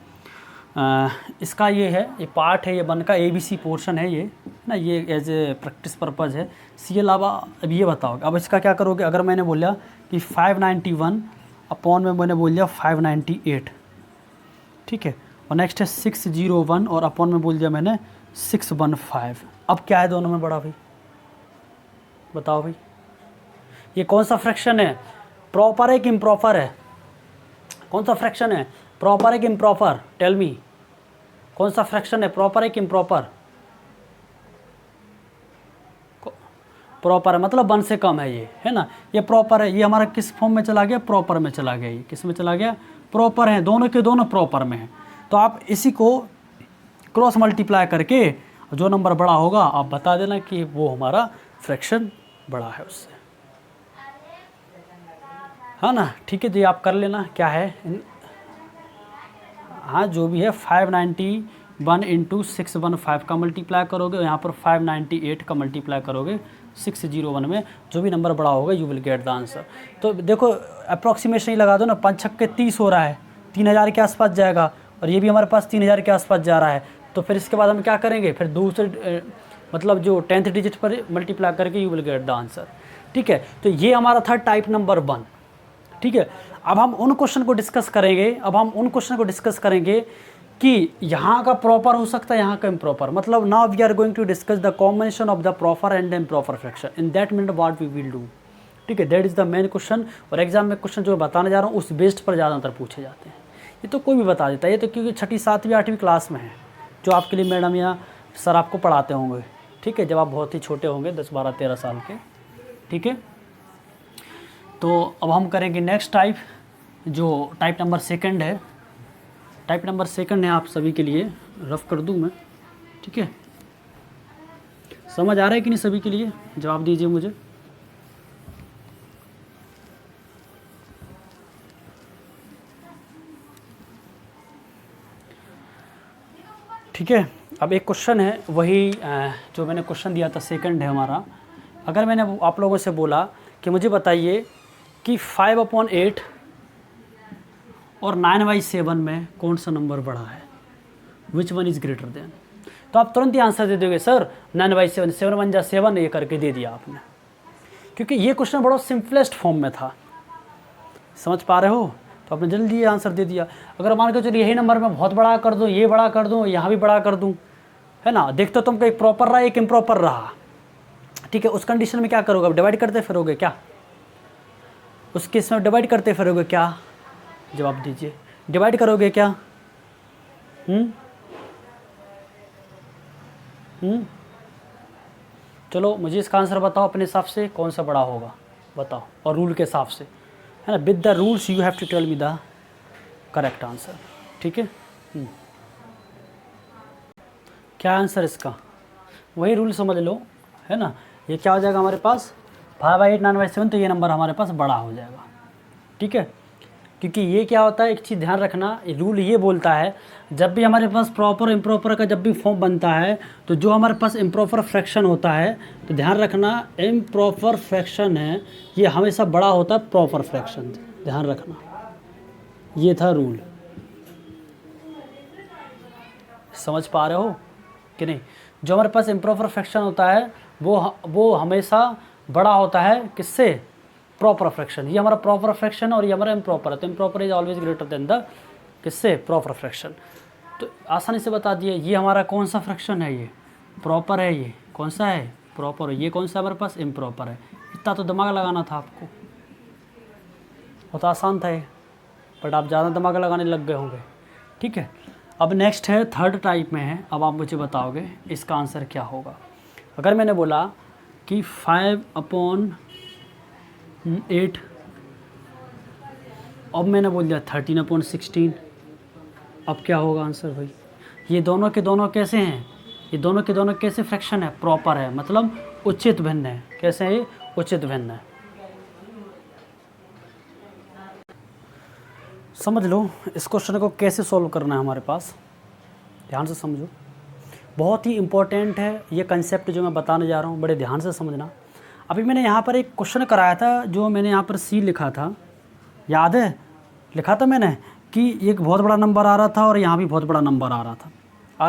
इसका ये है, ये पार्ट है, ये वन का ABC पोर्शन है ये ना, ये एज ए प्रैक्टिस पर्पज़ है। सी अलावा अब ये बताओगे, अब इसका क्या करोगे, अगर मैंने बोला कि 591 अपॉन में मैंने बोल दिया 598, ठीक है, और नेक्स्ट है 601 और अपॉन में बोल दिया मैंने 615। अब क्या है दोनों में बड़ा भाई, बताओ भाई, ये कौन सा फ्रैक्शन है, प्रॉपर है कि इम्प्रॉपर है? कौन सा फ्रैक्शन है, प्रॉपर है कि इम्प्रॉपर? टेल मी, कौन सा फ्रैक्शन है, प्रॉपर है कि इम्प्रॉपर? प्रॉपर है, मतलब 1 से कम है ये, है ना, ये प्रॉपर है। ये हमारा किस फॉर्म में चला गया? प्रॉपर में चला गया। ये किस में चला गया? प्रॉपर है, दोनों के दोनों प्रॉपर में है। तो आप इसी को क्रॉस मल्टीप्लाई करके जो नंबर बड़ा होगा आप बता देना कि वो हमारा फ्रैक्शन बड़ा है उससे, हाँ ना, ठीक है जी, आप कर लेना क्या है, हाँ जो भी है 591 इंटू 615 का मल्टीप्लाई करोगे, यहाँ पर 598 का मल्टीप्लाई करोगे 601 में, जो भी नंबर बड़ा होगा you will get the answer. तो देखो अप्रॉक्सीमेशन ही लगा दो ना, 5 छक्के 30 हो रहा है, 3000 के आसपास जाएगा, और ये भी हमारे पास 3000 के आसपास जा रहा है। तो फिर इसके बाद हम क्या करेंगे, फिर दूसरे मतलब जो 10th डिजिट पर मल्टीप्लाई करके you will get the answer, ठीक है। तो ये हमारा था टाइप नंबर 1, ठीक है। अब हम उन क्वेश्चन को डिस्कस करेंगे, कि यहाँ का प्रॉपर हो सकता है, यहाँ का इम्प्रॉपर, मतलब now we are going to discuss the combination of the proper and improper fraction, in that mean what we will do, ठीक है। That is the main question. और एग्जाम में क्वेश्चन जो बताने जा रहा हूँ उस बेस्ड पर ज़्यादातर पूछे जाते हैं। ये तो कोई भी बता देता है, ये तो क्योंकि 6ठी 7वीं 8वीं क्लास में है जो आपके लिए मैडम या सर आपको पढ़ाते होंगे, ठीक है, जब आप बहुत ही छोटे होंगे 10 12 13 साल के, ठीक है। तो अब हम करेंगे नेक्स्ट टाइप, जो टाइप नंबर 2 है, टाइप नंबर सेकंड है आप सभी के लिए, रफ कर दूं मैं, ठीक है। समझ आ रहा है कि नहीं सभी के लिए? जवाब दीजिए मुझे। ठीक है, अब एक क्वेश्चन है वही जो मैंने क्वेश्चन दिया था, सेकंड है हमारा। अगर मैंने आप लोगों से बोला कि मुझे बताइए कि 5/8 और 9/7 में कौन सा नंबर बड़ा है, which one is greater than, तो आप तुरंत ही आंसर दे दोगे सर 9/7, 7 1 जा 7, ये करके दे दिया आपने, क्योंकि ये क्वेश्चन बड़ा सिंपलेस्ट फॉर्म में था। समझ पा रहे हो? तो आपने जल्दी ये आंसर दे दिया। अगर मान के चलिए यही नंबर मैं बहुत बड़ा कर दूँ, ये बड़ा कर दूँ, यहाँ भी बड़ा कर दूँ, है ना, देखते हो तुमको एक प्रॉपर रहा एक इम्प्रॉपर रहा, ठीक है, उस कंडीशन में क्या करोगे? अब डिवाइड करते फिरोगे क्या? उस केस में डिवाइड करते फिरोगे क्या? जवाब दीजिए, डिवाइड करोगे क्या? चलो मुझे इसका आंसर बताओ अपने हिसाब से, कौन सा बड़ा होगा बताओ, और रूल के हिसाब से, है ना, with the rules you have to tell me the correct answer, ठीक है। क्या आंसर इसका? वही रूल समझ लो, है ना। ये क्या हो जाएगा हमारे पास 5/8 9/7, तो ये नंबर हमारे पास बड़ा हो जाएगा, ठीक है। क्योंकि ये क्या होता है, एक चीज़ ध्यान रखना, रूल ये बोलता है जब भी हमारे पास प्रॉपर इम्प्रॉपर का जब भी फॉर्म बनता है, तो जो हमारे पास इम्प्रॉपर फ्रैक्शन होता है, तो ध्यान रखना इम्प्रॉपर फ्रैक्शन है ये हमेशा बड़ा होता है प्रॉपर फ्रैक्शन, ध्यान रखना, ये था रूल। समझ पा रहे हो कि नहीं? जो हमारे पास इम्प्रॉपर फ्रैक्शन होता है वो हमेशा बड़ा होता है किससे? Proper fraction. ये हमारा प्रॉपर फ्रैक्शन और ये हमारा इम्प्रॉपर है, तो improper is always greater than the किससे? Proper fraction. तो आसानी से बता दिए ये हमारा कौन सा फ्रैक्शन है, ये प्रॉपर है, ये कौन सा है? प्रॉपर है। ये कौन सा हमारे पास? इम्प्रॉपर है। इतना तो दिमाग लगाना था आपको, बहुत आसान था ये, बट आप ज़्यादा दिमाग लगाने लग गए होंगे, ठीक है। अब नेक्स्ट है थर्ड टाइप में है, अब आप मुझे बताओगे इसका आंसर क्या होगा। अगर मैंने बोला कि 5/8, अब मैंने बोल दिया 13/16, अब क्या होगा आंसर भाई? ये दोनों के दोनों कैसे हैं? ये दोनों के दोनों कैसे फ्रैक्शन है? प्रॉपर है, मतलब उचित भिन्न है। कैसे है ये? उचित भिन्न है। समझ लो इस क्वेश्चन को कैसे सॉल्व करना है हमारे पास, ध्यान से समझो, बहुत ही इम्पोर्टेंट है ये कंसेप्ट जो मैं बताने जा रहा हूँ, बड़े ध्यान से समझना। अभी मैंने यहाँ पर एक क्वेश्चन कराया था, जो मैंने यहाँ पर सी लिखा था, याद है? लिखा था मैंने कि एक बहुत बड़ा नंबर आ रहा था और यहाँ भी बहुत बड़ा नंबर आ रहा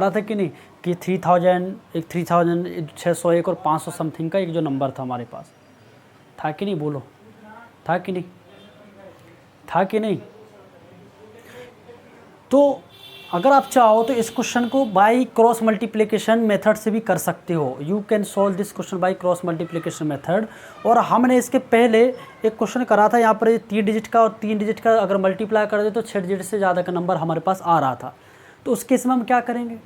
था कि नहीं, कि 3000, एक 3601 और 500 समथिंग का एक जो नंबर था हमारे पास, था कि नहीं? बोलो, था कि नहीं? था कि नहीं? तो अगर आप चाहो तो इस क्वेश्चन को बाय क्रॉस मल्टीप्लिकेशन मेथड से भी कर सकते हो। You can solve this question by cross multiplication method. और हमने इसके पहले एक क्वेश्चन करा था, यहाँ पर 3 डिजिट का और 3 डिजिट का अगर मल्टीप्लाई कर दे तो 6 डिजिट से ज़्यादा का नंबर हमारे पास आ रहा था। तो उस केस में हम क्या करेंगे,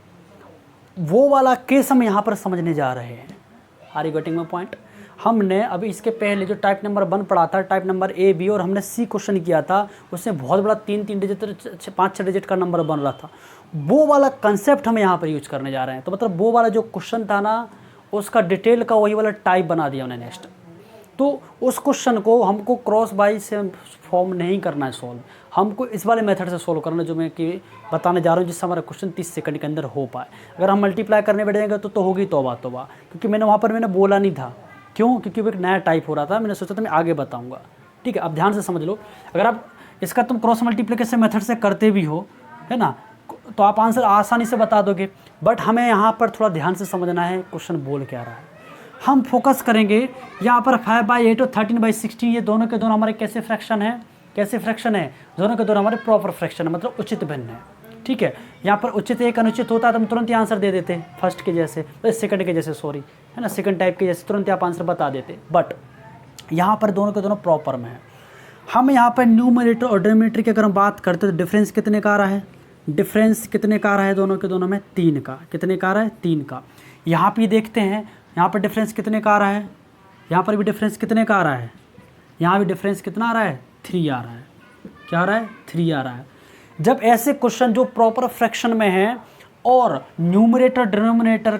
वो वाला केस हम यहाँ पर समझने जा रहे हैं। Are you getting my point? हमने अभी इसके पहले जो टाइप नंबर 1 पढ़ा था, टाइप नंबर ए बी, और हमने सी क्वेश्चन किया था, उसमें बहुत बड़ा 3 डिजिट 5-6 डिजिट का नंबर बन रहा था। वो वाला कंसेप्ट हम यहाँ पर यूज करने जा रहे हैं। तो मतलब वो वाला जो क्वेश्चन था ना, उसका डिटेल का वही वाला टाइप बना दिया उन्होंने नेक्स्ट। तो उस क्वेश्चन को हमको क्रॉस बाई से फॉर्म नहीं करना है सॉल्व, हमको इस वाले मेथड से सॉल्व करना है जो मैं कि बताने जा रहा हूँ, जिससे हमारा क्वेश्चन 30 सेकंड के अंदर हो पाए। अगर हम मल्टीप्लाई करने बैठेंगे तो होगी तौबा तौबा, क्योंकि मैंने वहाँ पर बोला नहीं था। क्यों? क्योंकि वो एक नया टाइप हो रहा था, मैंने सोचा था मैं आगे बताऊँगा, ठीक है। अब ध्यान से समझ लो, अगर आप इसका तुम क्रॉस मल्टीप्लिकेशन मेथड से करते भी हो, है ना, तो आप आंसर आसानी से बता दोगे। बट हमें यहाँ पर थोड़ा ध्यान से समझना है क्वेश्चन बोल क्या रहा है। हम फोकस करेंगे यहाँ पर 5/8 और 13/16, ये दोनों के दोनों हमारे कैसे फ्रैक्शन है? कैसे फ्रैक्शन है? दोनों के दोनों हमारे प्रॉपर फ्रैक्शन है, मतलब उचित भिन्न है, ठीक है। यहाँ पर उचित एक अनुचित होता है तो हम तुरंत ही आंसर दे देते, फर्स्ट के जैसे, सेकंड के जैसे, सॉरी, है ना, सेकंड टाइप के जैसे तुरंत ही आप आंसर बता देते। बट यहाँ पर दोनों के दोनों प्रॉपर में है। हम यहाँ पर न्यूमरेटर और डिनोमिनेटर की अगर हम बात करते हैं तो डिफरेंस कितने का आ रहा है? डिफरेंस कितने का आ रहा है दोनों के दोनों में? 3 का। कितने का आ रहा है? 3 का। यहाँ पर देखते हैं, यहाँ पर डिफरेंस कितने का आ रहा है? यहाँ पर भी डिफरेंस कितने का आ रहा है? यहाँ भी डिफरेंस कितना आ रहा है? 3 आ रहा है। क्या आ रहा है? 3 आ रहा है। जब ऐसे क्वेश्चन जो प्रॉपर फ्रैक्शन में हैं और न्यूमरेटर डिनोमिनेटर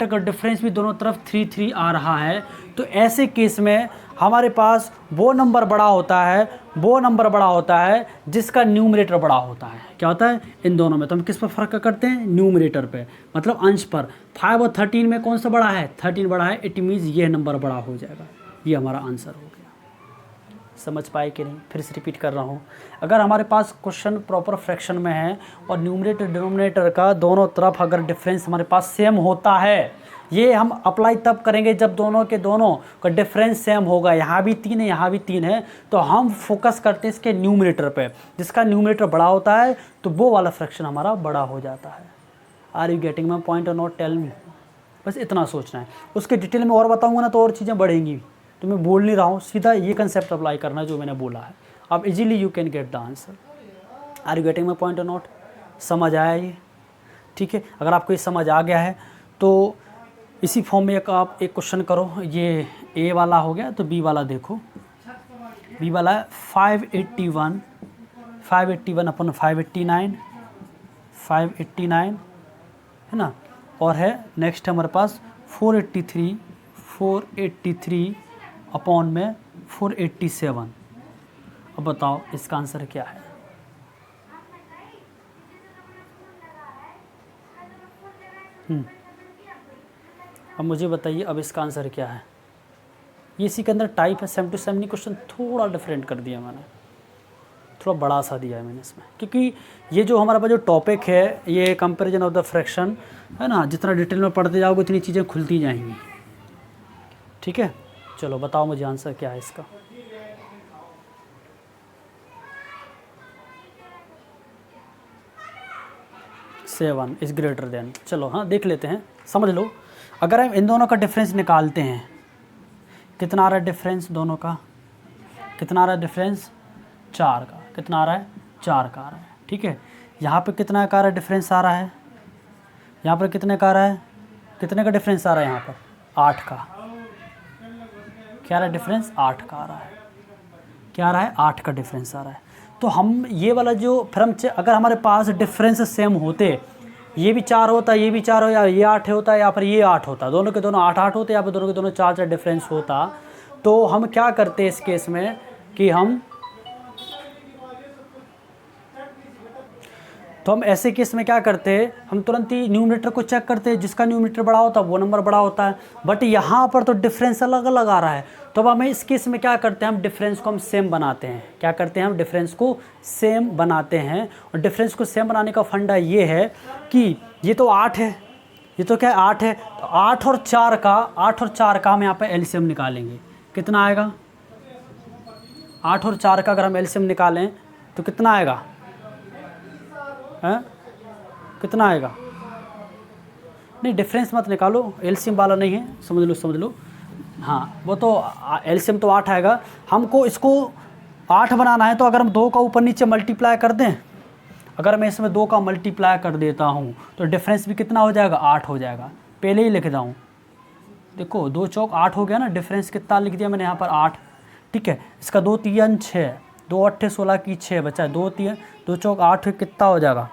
का डिफरेंस भी दोनों तरफ 3 आ रहा है, तो ऐसे केस में हमारे पास वो नंबर बड़ा होता है जिसका न्यूमरेटर बड़ा होता है। क्या होता है इन दोनों में? तो हम किस पर फ़र्क करते हैं? न्यूमरेटर पे, मतलब अंश पर। 5 और 13 में कौन सा बड़ा है? 13 बड़ा है। इट मीन्स ये नंबर बड़ा हो जाएगा। ये हमारा आंसर हो गया। समझ पाए कि नहीं? फिर से रिपीट कर रहा हूँ। अगर हमारे पास क्वेश्चन प्रॉपर फ्रैक्शन में है और न्यूमरेटर डिनोमिनेटर का दोनों तरफ अगर डिफरेंस हमारे पास सेम होता है, ये हम अप्लाई तब करेंगे जब दोनों का डिफरेंस सेम होगा। यहाँ भी 3 है, यहाँ भी 3 है, तो हम फोकस करते हैं इसके न्यूमरेटर पे। जिसका न्यूमरेटर बड़ा होता है तो वो वाला फ्रैक्शन हमारा बड़ा हो जाता है। Are you getting my point और नॉट? Tell me. बस इतना सोचना है। उसके डिटेल में और बताऊँगा ना तो और चीज़ें बढ़ेंगी। तो मैं बोल नहीं रहा हूँ, सीधा ये कंसेप्ट अप्लाई करना जो मैंने बोला है। अब easily you can get the answer. Are you getting my point और नॉट? समझ आया ये? ठीक है। अगर आपको ये समझ आ गया है तो इसी फॉर्म में आप एक क्वेश्चन करो। ये ए वाला हो गया, तो बी वाला देखो। बी वाला है 581 अपन 589 है ना। और है नेक्स्ट है हमारे पास 483 अपॉन में 487। अब बताओ इसका आंसर क्या है? अब मुझे बताइए अब इसका आंसर क्या है? ये इसी के अंदर टाइप है 7 to 7 क्वेश्चन थोड़ा डिफरेंट कर दिया मैंने, थोड़ा बड़ा सा दिया है मैंने इसमें, क्योंकि ये जो हमारे पास जो टॉपिक है ये कंपैरिजन ऑफ द फ्रैक्शन है ना, जितना डिटेल में पढ़ते जाओगे उतनी चीज़ें खुलती जाएंगी। ठीक है, चलो बताओ मुझे आंसर क्या है इसका। सेवन इज़ ग्रेटर देन, चलो हाँ देख लेते हैं, समझ लो। अगर हम इन दोनों का डिफरेंस निकालते हैं, कितना आ रहा है डिफरेंस दोनों का? कितना आ रहा है डिफरेंस? 4 का। कितना आ रहा है? 4 का आ रहा है। ठीक है, यहाँ पे कितना का आ रहा है डिफरेंस आ रहा है? यहाँ पर कितने का आ रहा है? कितने का डिफरेंस आ रहा है यहाँ पर? 8 का। क्या आ रहा है डिफरेंस? 8 का आ रहा है। क्या आ रहा है? 8 का डिफरेंस आ रहा है। तो हम ये वाला जो फिर हम अगर हमारे पास डिफरेंस सेम होते, ये भी 4 होता, ये भी 4 हो, या ये 8 होता या फिर ये 8 होता, दोनों के दोनों 8 होते या फिर दोनों के दोनों 4 डिफरेंस होता, तो हम क्या करते इस केस में कि हम ऐसे केस में क्या करते, हम तुरंत ही न्यूमरेटर को चेक करते, जिसका न्यूमरेटर बड़ा होता है वो नंबर बड़ा होता है। बट यहाँ पर तो डिफरेंस अलग अलग आ रहा है, तो अब हमें इस केस में क्या करते हैं, हम डिफरेंस को हम सेम बनाते हैं। क्या करते हैं? हम डिफरेंस को सेम बनाते हैं। और डिफरेंस को सेम बनाने का फंडा ये है कि ये तो 8 है, ये तो क्या है 8 है, तो 8 और 4 का हम यहाँ पर एलसीएम निकालेंगे। कितना आएगा? 8 और 4 का अगर हम एलसीएम निकालें तो कितना आएगा? कितना आएगा? नहीं डिफरेंस मत निकालो, एलसीएम वाला नहीं है, समझ लो। हाँ वो तो एलसीएम तो 8 आएगा, हमको इसको 8 बनाना है। तो अगर हम 2 का ऊपर नीचे मल्टीप्लाई कर दें, अगर मैं इसमें 2 का मल्टीप्लाई कर देता हूँ तो डिफरेंस भी कितना हो जाएगा? 8 हो जाएगा। पहले ही लिख दूँ, देखो 2 चौक 8 हो गया ना, डिफरेंस कितना लिख दिया मैंने यहाँ पर? 8। ठीक है, इसका 2 3 6, 2 8 16 की 6 बचा, 2 चौक 8 कितना हो जाएगा?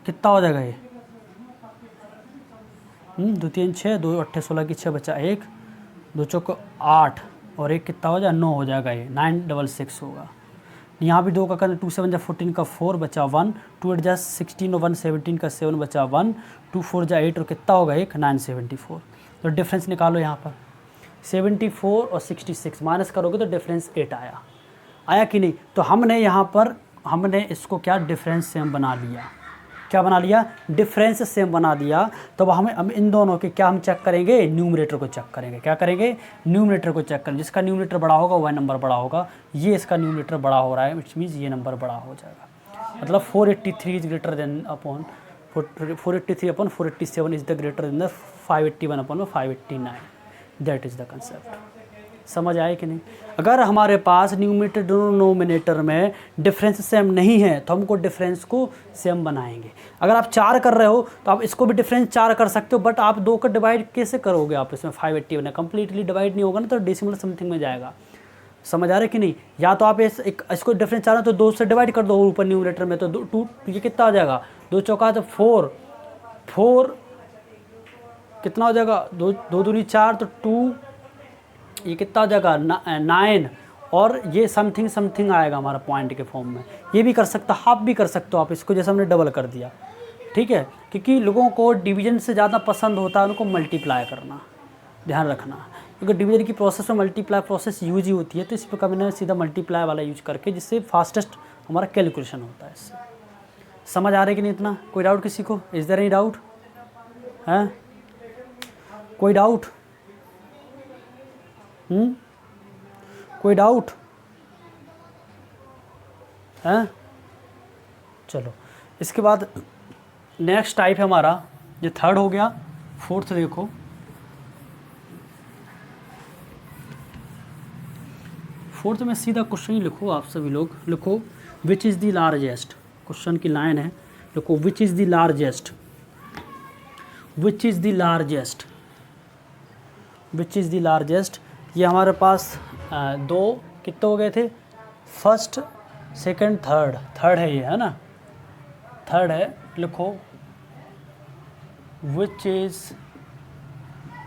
कितना हो जाएगा ये? 2 3 6, 2 8 16 की 6 बचा, 1 2 चौक 8 और 1 कितना हो जाए? 9 हो जाएगा। ये 966 होगा। यहाँ भी 2 का करना, 2 7 जा 14 का 4 बचा 1, 2 8 जा 16 और 1 17 का 7 बचा 1, 2 4 जा 8 और कितना होगा? 1 974। तो डिफरेंस निकालो यहाँ पर, 74 और 66 माइनस करोगे तो डिफरेंस 8 आया कि नहीं? तो हमने यहाँ पर इसको क्या डिफरेंस सेम बना लिया। क्या बना लिया? डिफरेंस सेम बना दिया। तो हम इन दोनों के क्या हम चेक करेंगे? न्यूमरेटर को चेक करेंगे। क्या करेंगे? न्यूमरेटर को चेक करेंगे। जिसका न्यूमरेटर बड़ा होगा वह नंबर बड़ा होगा। ये इसका न्यूमरेटर बड़ा हो रहा है, विच मीन्स ये नंबर बड़ा हो जाएगा। मतलब 483 is greater then upon 483 upon 487 is the greater than the 581 upon 589। That is the concept. समझ आए कि नहीं? अगर हमारे पास न्यूमरेटर डिनोमिनेटर में डिफरेंस सेम नहीं है तो हमको डिफरेंस को सेम बनाएंगे। अगर आप 4 कर रहे हो तो आप इसको भी डिफरेंस 4 कर सकते हो, बट आप 2 का डिवाइड कैसे करोगे? आप इसमें 581 है, कम्प्लीटली डिवाइड नहीं होगा ना, तो डेसिमल समथिंग में जाएगा। समझ आ रहा है कि नहीं? या तो आप इसको डिफरेंस चाह रहे हो तो 2 से डिवाइड कर दो ऊपर न्यूमरेटर में, तो 2 ये कितना आ जाएगा, 2 चौका तो 4 कितना हो जाएगा, 2 दूनी 4 तो 2, ये कितना हो जाएगा 9, और ये समथिंग आएगा हमारा पॉइंट के फॉर्म में। ये भी कर सकता, हाफ भी कर सकते हो आप इसको, जैसे हमने डबल कर दिया, ठीक है। क्योंकि लोगों को डिवीजन से ज़्यादा पसंद होता है उनको मल्टीप्लाई करना, ध्यान रखना, क्योंकि डिवीजन की प्रोसेस में मल्टीप्लाई प्रोसेस यूज ही होती है, तो इस पर मैंने सीधा मल्टीप्लाई वाला यूज करके, जिससे फास्टेस्ट हमारा कैलकुलेशन होता है। इससे समझ आ रहा है कि नहीं? इतना कोई डाउट किसी को? इज देयर एनी डाउट है? कोई डाउट? कोई डाउट है? चलो, इसके बाद नेक्स्ट टाइप है हमारा, ये थर्ड हो गया। फोर्थ देखो, फोर्थ में सीधा क्वेश्चन ही लिखो, आप सभी लोग लिखो, which is the largest, question की लाइन है, लिखो which is the largest, which is the largest, which is the largest. ये हमारे पास दो कितने हो गए थे, फर्स्ट सेकंड थर्ड है ये, है ना, थर्ड है। लिखो विच इज़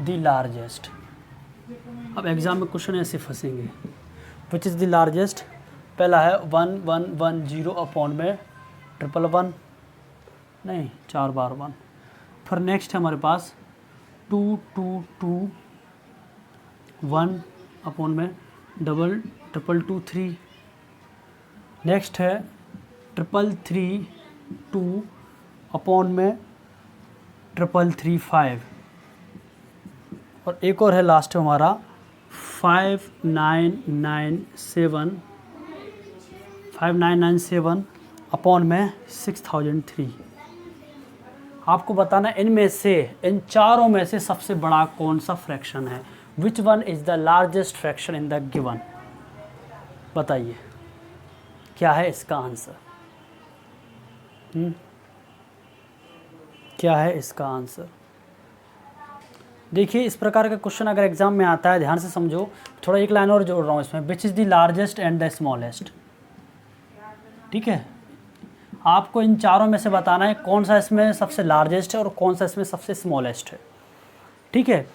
द लार्जेस्ट। अब एग्ज़ाम में क्वेश्चन ऐसे फंसेंगे, विच इज़ द लार्जेस्ट, पहला है 1 1 1 0 अपॉन में 1 1 नहीं 4 बार 1, फिर नेक्स्ट है हमारे पास 2 2 2 1 अपॉन में 2 2 2 3, नेक्स्ट है 3 3 2 अपॉन में 3 3 5, और एक और है लास्ट में हमारा 5 9 9 7 अपॉन में 6003। आपको बताना इनमें से, इन चारों में से सबसे बड़ा कौन सा फ्रैक्शन है, which one is the largest fraction in the given. बताइए क्या है इसका आंसर, क्या है इसका आंसर। देखिए, इस प्रकार का क्वेश्चन अगर एग्जाम में आता है, ध्यान से समझो, थोड़ा एक लाइन और जोड़ रहा हूँ इसमें, which is the largest and the smallest. ठीक है, आपको इन चारों में से बताना है कौन सा इसमें सबसे लार्जेस्ट है और कौन सा इसमें सबसे स्मॉलेस्ट है। ठीक है,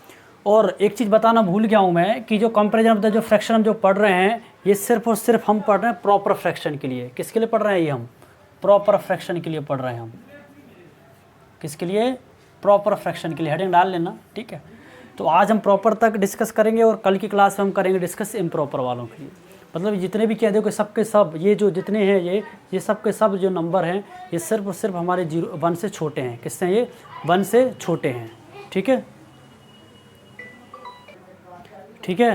और एक चीज़ बताना भूल गया हूँ मैं कि जो कंपैरिजन ऑफ द जो फ्रैक्शन हम जो पढ़ रहे हैं, ये सिर्फ और सिर्फ हम पढ़ रहे हैं प्रॉपर फ्रैक्शन के लिए। किसके लिए पढ़ रहे हैं ये? हम प्रॉपर फ्रैक्शन के लिए पढ़ रहे हैं। हम किसके लिए? प्रॉपर फ्रैक्शन के लिए। हेडिंग डाल लेना, ठीक है। तो आज हम प्रॉपर तक डिस्कस करेंगे और कल की क्लास में हम करेंगे डिस्कस इम्प्रॉपर वालों के लिए। मतलब जितने भी कह दो कि सब के सब ये जो जितने हैं ये सब के सब जो नंबर हैं, ये सिर्फ और सिर्फ हमारे 1 से छोटे हैं। किससे? ये 1 से छोटे हैं। ठीक है, ठीक है।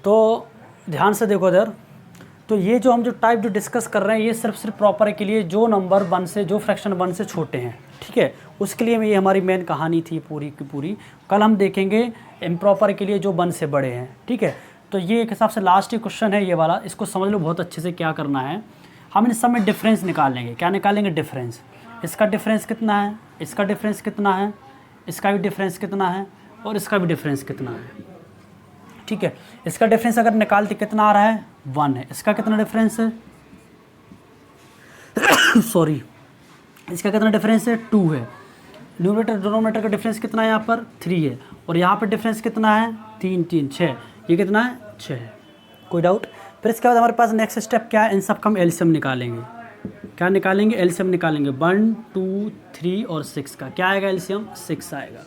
तो ध्यान से देखो इधर, तो ये जो हम जो टाइप जो डिस्कस कर रहे हैं, ये सिर्फ प्रॉपर के लिए जो नंबर 1 से, जो फ्रैक्शन 1 से छोटे हैं। ठीक है, उसके लिए ये हमारी मेन कहानी थी पूरी की पूरी। कल हम देखेंगे इम्प्रॉपर के लिए जो 1 से बड़े हैं। ठीक है, तो ये एक हिसाब से लास्ट ही क्वेश्चन है ये वाला, इसको समझ लो बहुत अच्छे से। क्या करना है, हम इन सब में डिफरेंस निकाल लेंगे। क्या निकालेंगे? डिफरेंस। इसका डिफरेंस कितना है, इसका डिफरेंस कितना है, इसका भी डिफरेंस कितना है, और इसका भी डिफरेंस कितना है। ठीक है, इसका डिफरेंस अगर निकालते कितना आ रहा है? 1 है। इसका कितना डिफरेंस है? सॉरी, इसका कितना डिफरेंस है? 2 है। न्यूमरेटर डिनोमिनेटर का डिफरेंस कितना है? यहाँ पर 3 है, और यहाँ पर डिफरेंस कितना है? 3 3 6। ये कितना है? 6 है। कोई डाउट? फिर इसके बाद हमारे पास नेक्स्ट स्टेप क्या है? इन सब का हम एलसीएम निकालेंगे। क्या निकालेंगे? एलसीएम निकालेंगे। 1 2 3 और 6 का क्या आएगा? एलसीएम 6 आएगा।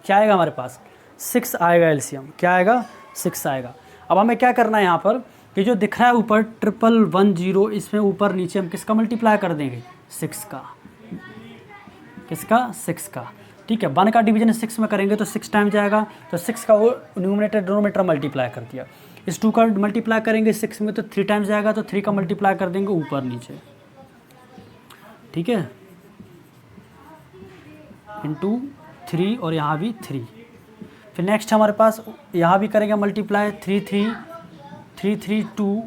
क्या आएगा हमारे पास? 6 आएगा एलसीएम। क्या आएगा? 6 आएगा। अब हमें क्या करना है यहाँ पर कि जो दिख रहा है ऊपर 1110, इसमें ऊपर नीचे हम किसका मल्टीप्लाई कर देंगे? 6 का। किसका? 6 का। ठीक है, 1 का डिवीजन 6 में करेंगे तो 6 टाइम जाएगा, तो 6 का वो न्यूमरेटर डिनोमिनेटर मल्टीप्लाई कर दिया। इस 2 का मल्टीप्लाई करेंगे 6 में तो 3 टाइम्स जाएगा, तो 3 का मल्टीप्लाई कर देंगे ऊपर नीचे। ठीक है, इंटू 3, और यहाँ भी 3। फिर नेक्स्ट हमारे पास यहाँ भी करेंगे मल्टीप्लाई 3 3 3 3 2,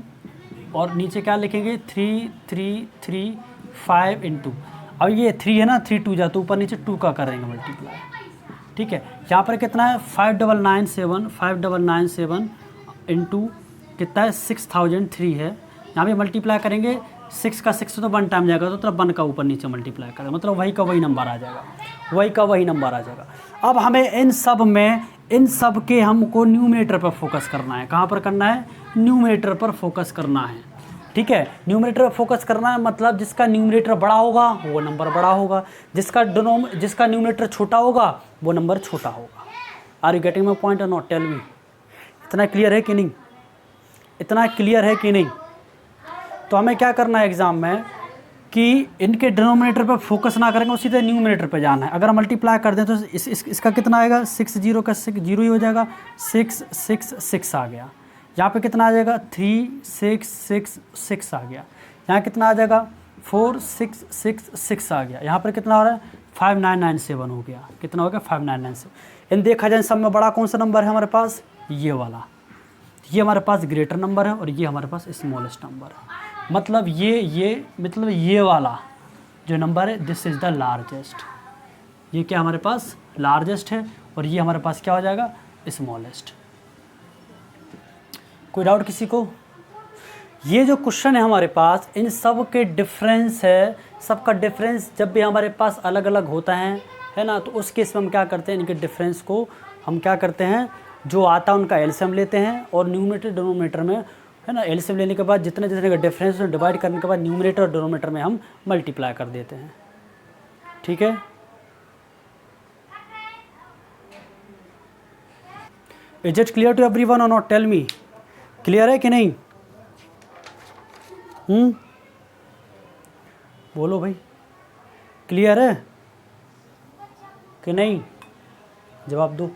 और नीचे क्या लिखेंगे? 3 3 3 5 इंटू, अब ये 3 है ना, 3 2 जाते ऊपर नीचे 2 का करेंगे मल्टीप्लाई। ठीक है, यहाँ पर कितना है? 5997 5997 इंटू कितना है 6003 है। यहाँ पे मल्टीप्लाई करेंगे 6 का 6 तो 1 टाइम जाएगा, तो तरफ 1 का ऊपर नीचे मल्टीप्लाई करेंगे, मतलब वही का वही नंबर आ जाएगा, वही का वही नंबर आ जाएगा। अब हमें इन सब के हमको न्यूमरेटर पर फोकस करना है। कहाँ पर करना है? न्यूमरेटर पर फोकस करना है। ठीक है, न्यूमरेटर पर फोकस करना है, मतलब जिसका न्यूमरेटर बड़ा होगा वो नंबर बड़ा होगा, जिसका न्यूमरेटर छोटा होगा वो नंबर छोटा होगा। Are you getting my point और नॉट? Tell me. इतना क्लियर है कि नहीं? इतना क्लियर है कि नहीं? तो हमें क्या करना है एग्ज़ाम में कि इनके डिनोमिनेटर पर फोकस ना करेंगे, उसी तरह न्यूमरेटर पर जाना है। अगर मल्टीप्लाई कर दें तो इसका कितना आएगा? 6 0 का 6 0 ही हो जाएगा, 6 6 6 आ गया। यहाँ पे कितना आ जाएगा? 3 6 6 6 आ गया। यहाँ कितना आ जाएगा? 4 6 6 6 आ गया। यहाँ पर कितना हो रहा है? 5997 हो गया। कितना हो गया? 5997। इन देखा जाए सब में बड़ा कौन सा नंबर है हमारे पास? ये वाला। ये हमारे पास ग्रेटर नंबर है और ये हमारे पास स्मॉलेस्ट नंबर है। मतलब ये वाला जो नंबर है दिस इज़ द लार्जेस्ट। ये क्या हमारे पास? लार्जेस्ट है, और ये हमारे पास क्या हो जाएगा? स्मॉलेस्ट। कोई डाउट किसी को? ये जो क्वेश्चन है हमारे पास, इन सब के डिफरेंस है। सबका डिफरेंस जब भी हमारे पास अलग अलग होता है ना, तो उस केस में हम क्या करते हैं? इनके डिफरेंस को हम क्या करते हैं? जो आता है उनका एलसीएम लेते हैं, और न्यूमरेटर डिनोमिनेटर में, है ना, एलसीएम लेने के बाद जितने का डिफरेंस डिवाइड करने के बाद न्यूमरेटर और डिनोमिनेटर में हम मल्टीप्लाई कर देते हैं। ठीक है, is it clear to everyone और नॉट? टेल मी, क्लियर है कि नहीं? बोलो भाई, क्लियर है कि नहीं? जवाब दो।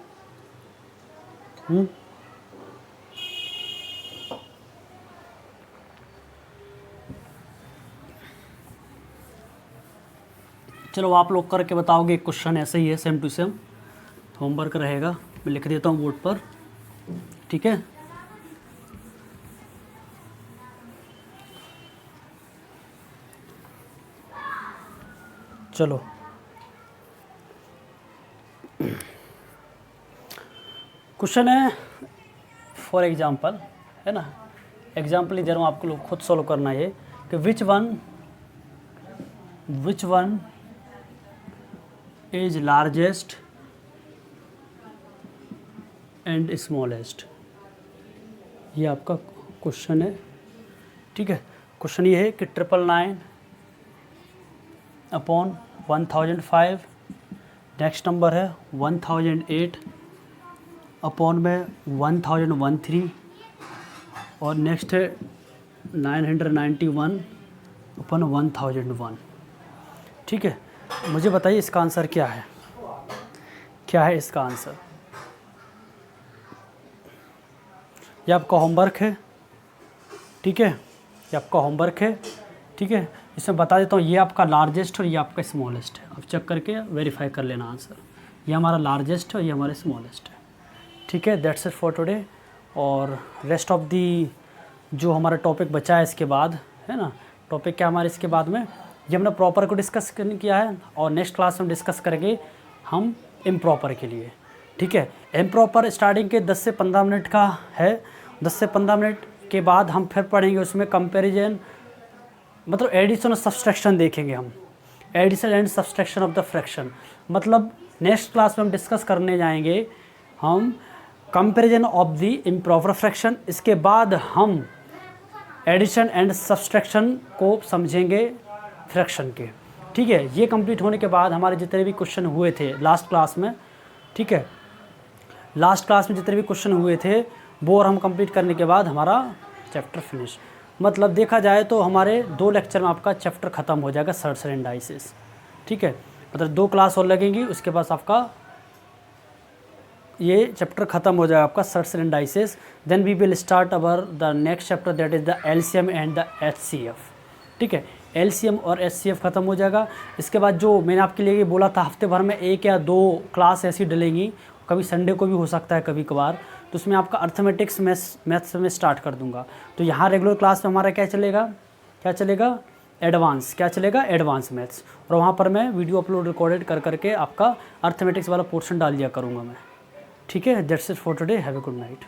चलो आप लोग करके बताओगे। क्वेश्चन ऐसे ही है, सेम टू सेम होमवर्क रहेगा। मैं लिख देता हूँ बोर्ड पर, ठीक है? चलो क्वेश्चन है फॉर एग्जांपल, है ना, एग्जांपल इधर हूँ, आपको लोग खुद सॉल्व करना है कि which one is largest and smallest. ये आपका क्वेश्चन है, ठीक है? क्वेश्चन ये है कि 999 अपॉन 1005, नेक्स्ट नंबर है 1008 अपॉन में 1013, और नेक्स्ट है 991 अपॉन 1001। ठीक है, मुझे बताइए इसका आंसर क्या है? क्या है इसका आंसर? ये आपका होमवर्क है, ठीक है? ये आपका होमवर्क है, ठीक है? इसमें बता देता हूँ, ये आपका लार्जेस्ट और ये आपका स्मॉलेस्ट है। अब चेक करके वेरीफाई कर लेना आंसर। ये हमारा लार्जेस्ट है और ये हमारा स्मॉलेस्ट है, ठीक है? That's it for today. और रेस्ट ऑफ दी जो हमारा टॉपिक बचा है इसके बाद, है ना, टॉपिक क्या हमारे इसके बाद में, ये हमने प्रॉपर को डिस्कस किया है, और नेक्स्ट क्लास में डिस्कस करेंगे हम इम्प्रॉपर के लिए, ठीक है? इम्प्रॉपर स्टार्टिंग के 10 से 15 मिनट का है। 10 से 15 मिनट के बाद हम फिर पढ़ेंगे उसमें कंपैरिजन, मतलब एडिशन और सब्सट्रैक्शन देखेंगे हम, addition and subtraction of the fraction. मतलब नेक्स्ट क्लास में हम डिस्कस करने जाएंगे हम comparison of the improper fraction. इसके बाद हम एडिशन एंड सब्सट्रैक्शन को समझेंगे फ्रैक्शन के, ठीक है? ये कंप्लीट होने के बाद हमारे जितने भी क्वेश्चन हुए थे लास्ट क्लास में, ठीक है, लास्ट क्लास में जितने भी क्वेश्चन हुए थे वो और हम कंप्लीट करने के बाद हमारा चैप्टर फिनिश। मतलब देखा जाए तो हमारे 2 लेक्चर में आपका चैप्टर ख़त्म हो जाएगा सर्च एंड डाइसिस, ठीक है? मतलब 2 क्लास और लगेंगी, उसके बाद आपका ये चैप्टर ख़त्म हो जाएगा आपका सर्च एंड डाइसिस। Then we will start our the next chapter, that is the LCM and the HCF, ठीक है? एलसीएम और एचसीएफ ख़त्म हो जाएगा। इसके बाद जो मैंने आपके लिए ये बोला था हफ्ते भर में 1 या 2 क्लास ऐसी डलेंगी, कभी संडे को भी हो सकता है कभी कभार, तो उसमें आपका अर्थमेटिक्स मैथ्स में स्टार्ट कर दूंगा। तो यहाँ रेगुलर क्लास में हमारा क्या चलेगा? एडवांस, क्या चलेगा? Advance maths. और वहाँ पर मैं वीडियो अपलोड रिकॉर्डेड कर करके आपका अर्थमेटिक्स वाला पोर्शन डाल दिया करूँगा मैं, ठीक है? That's it for today, have a good night.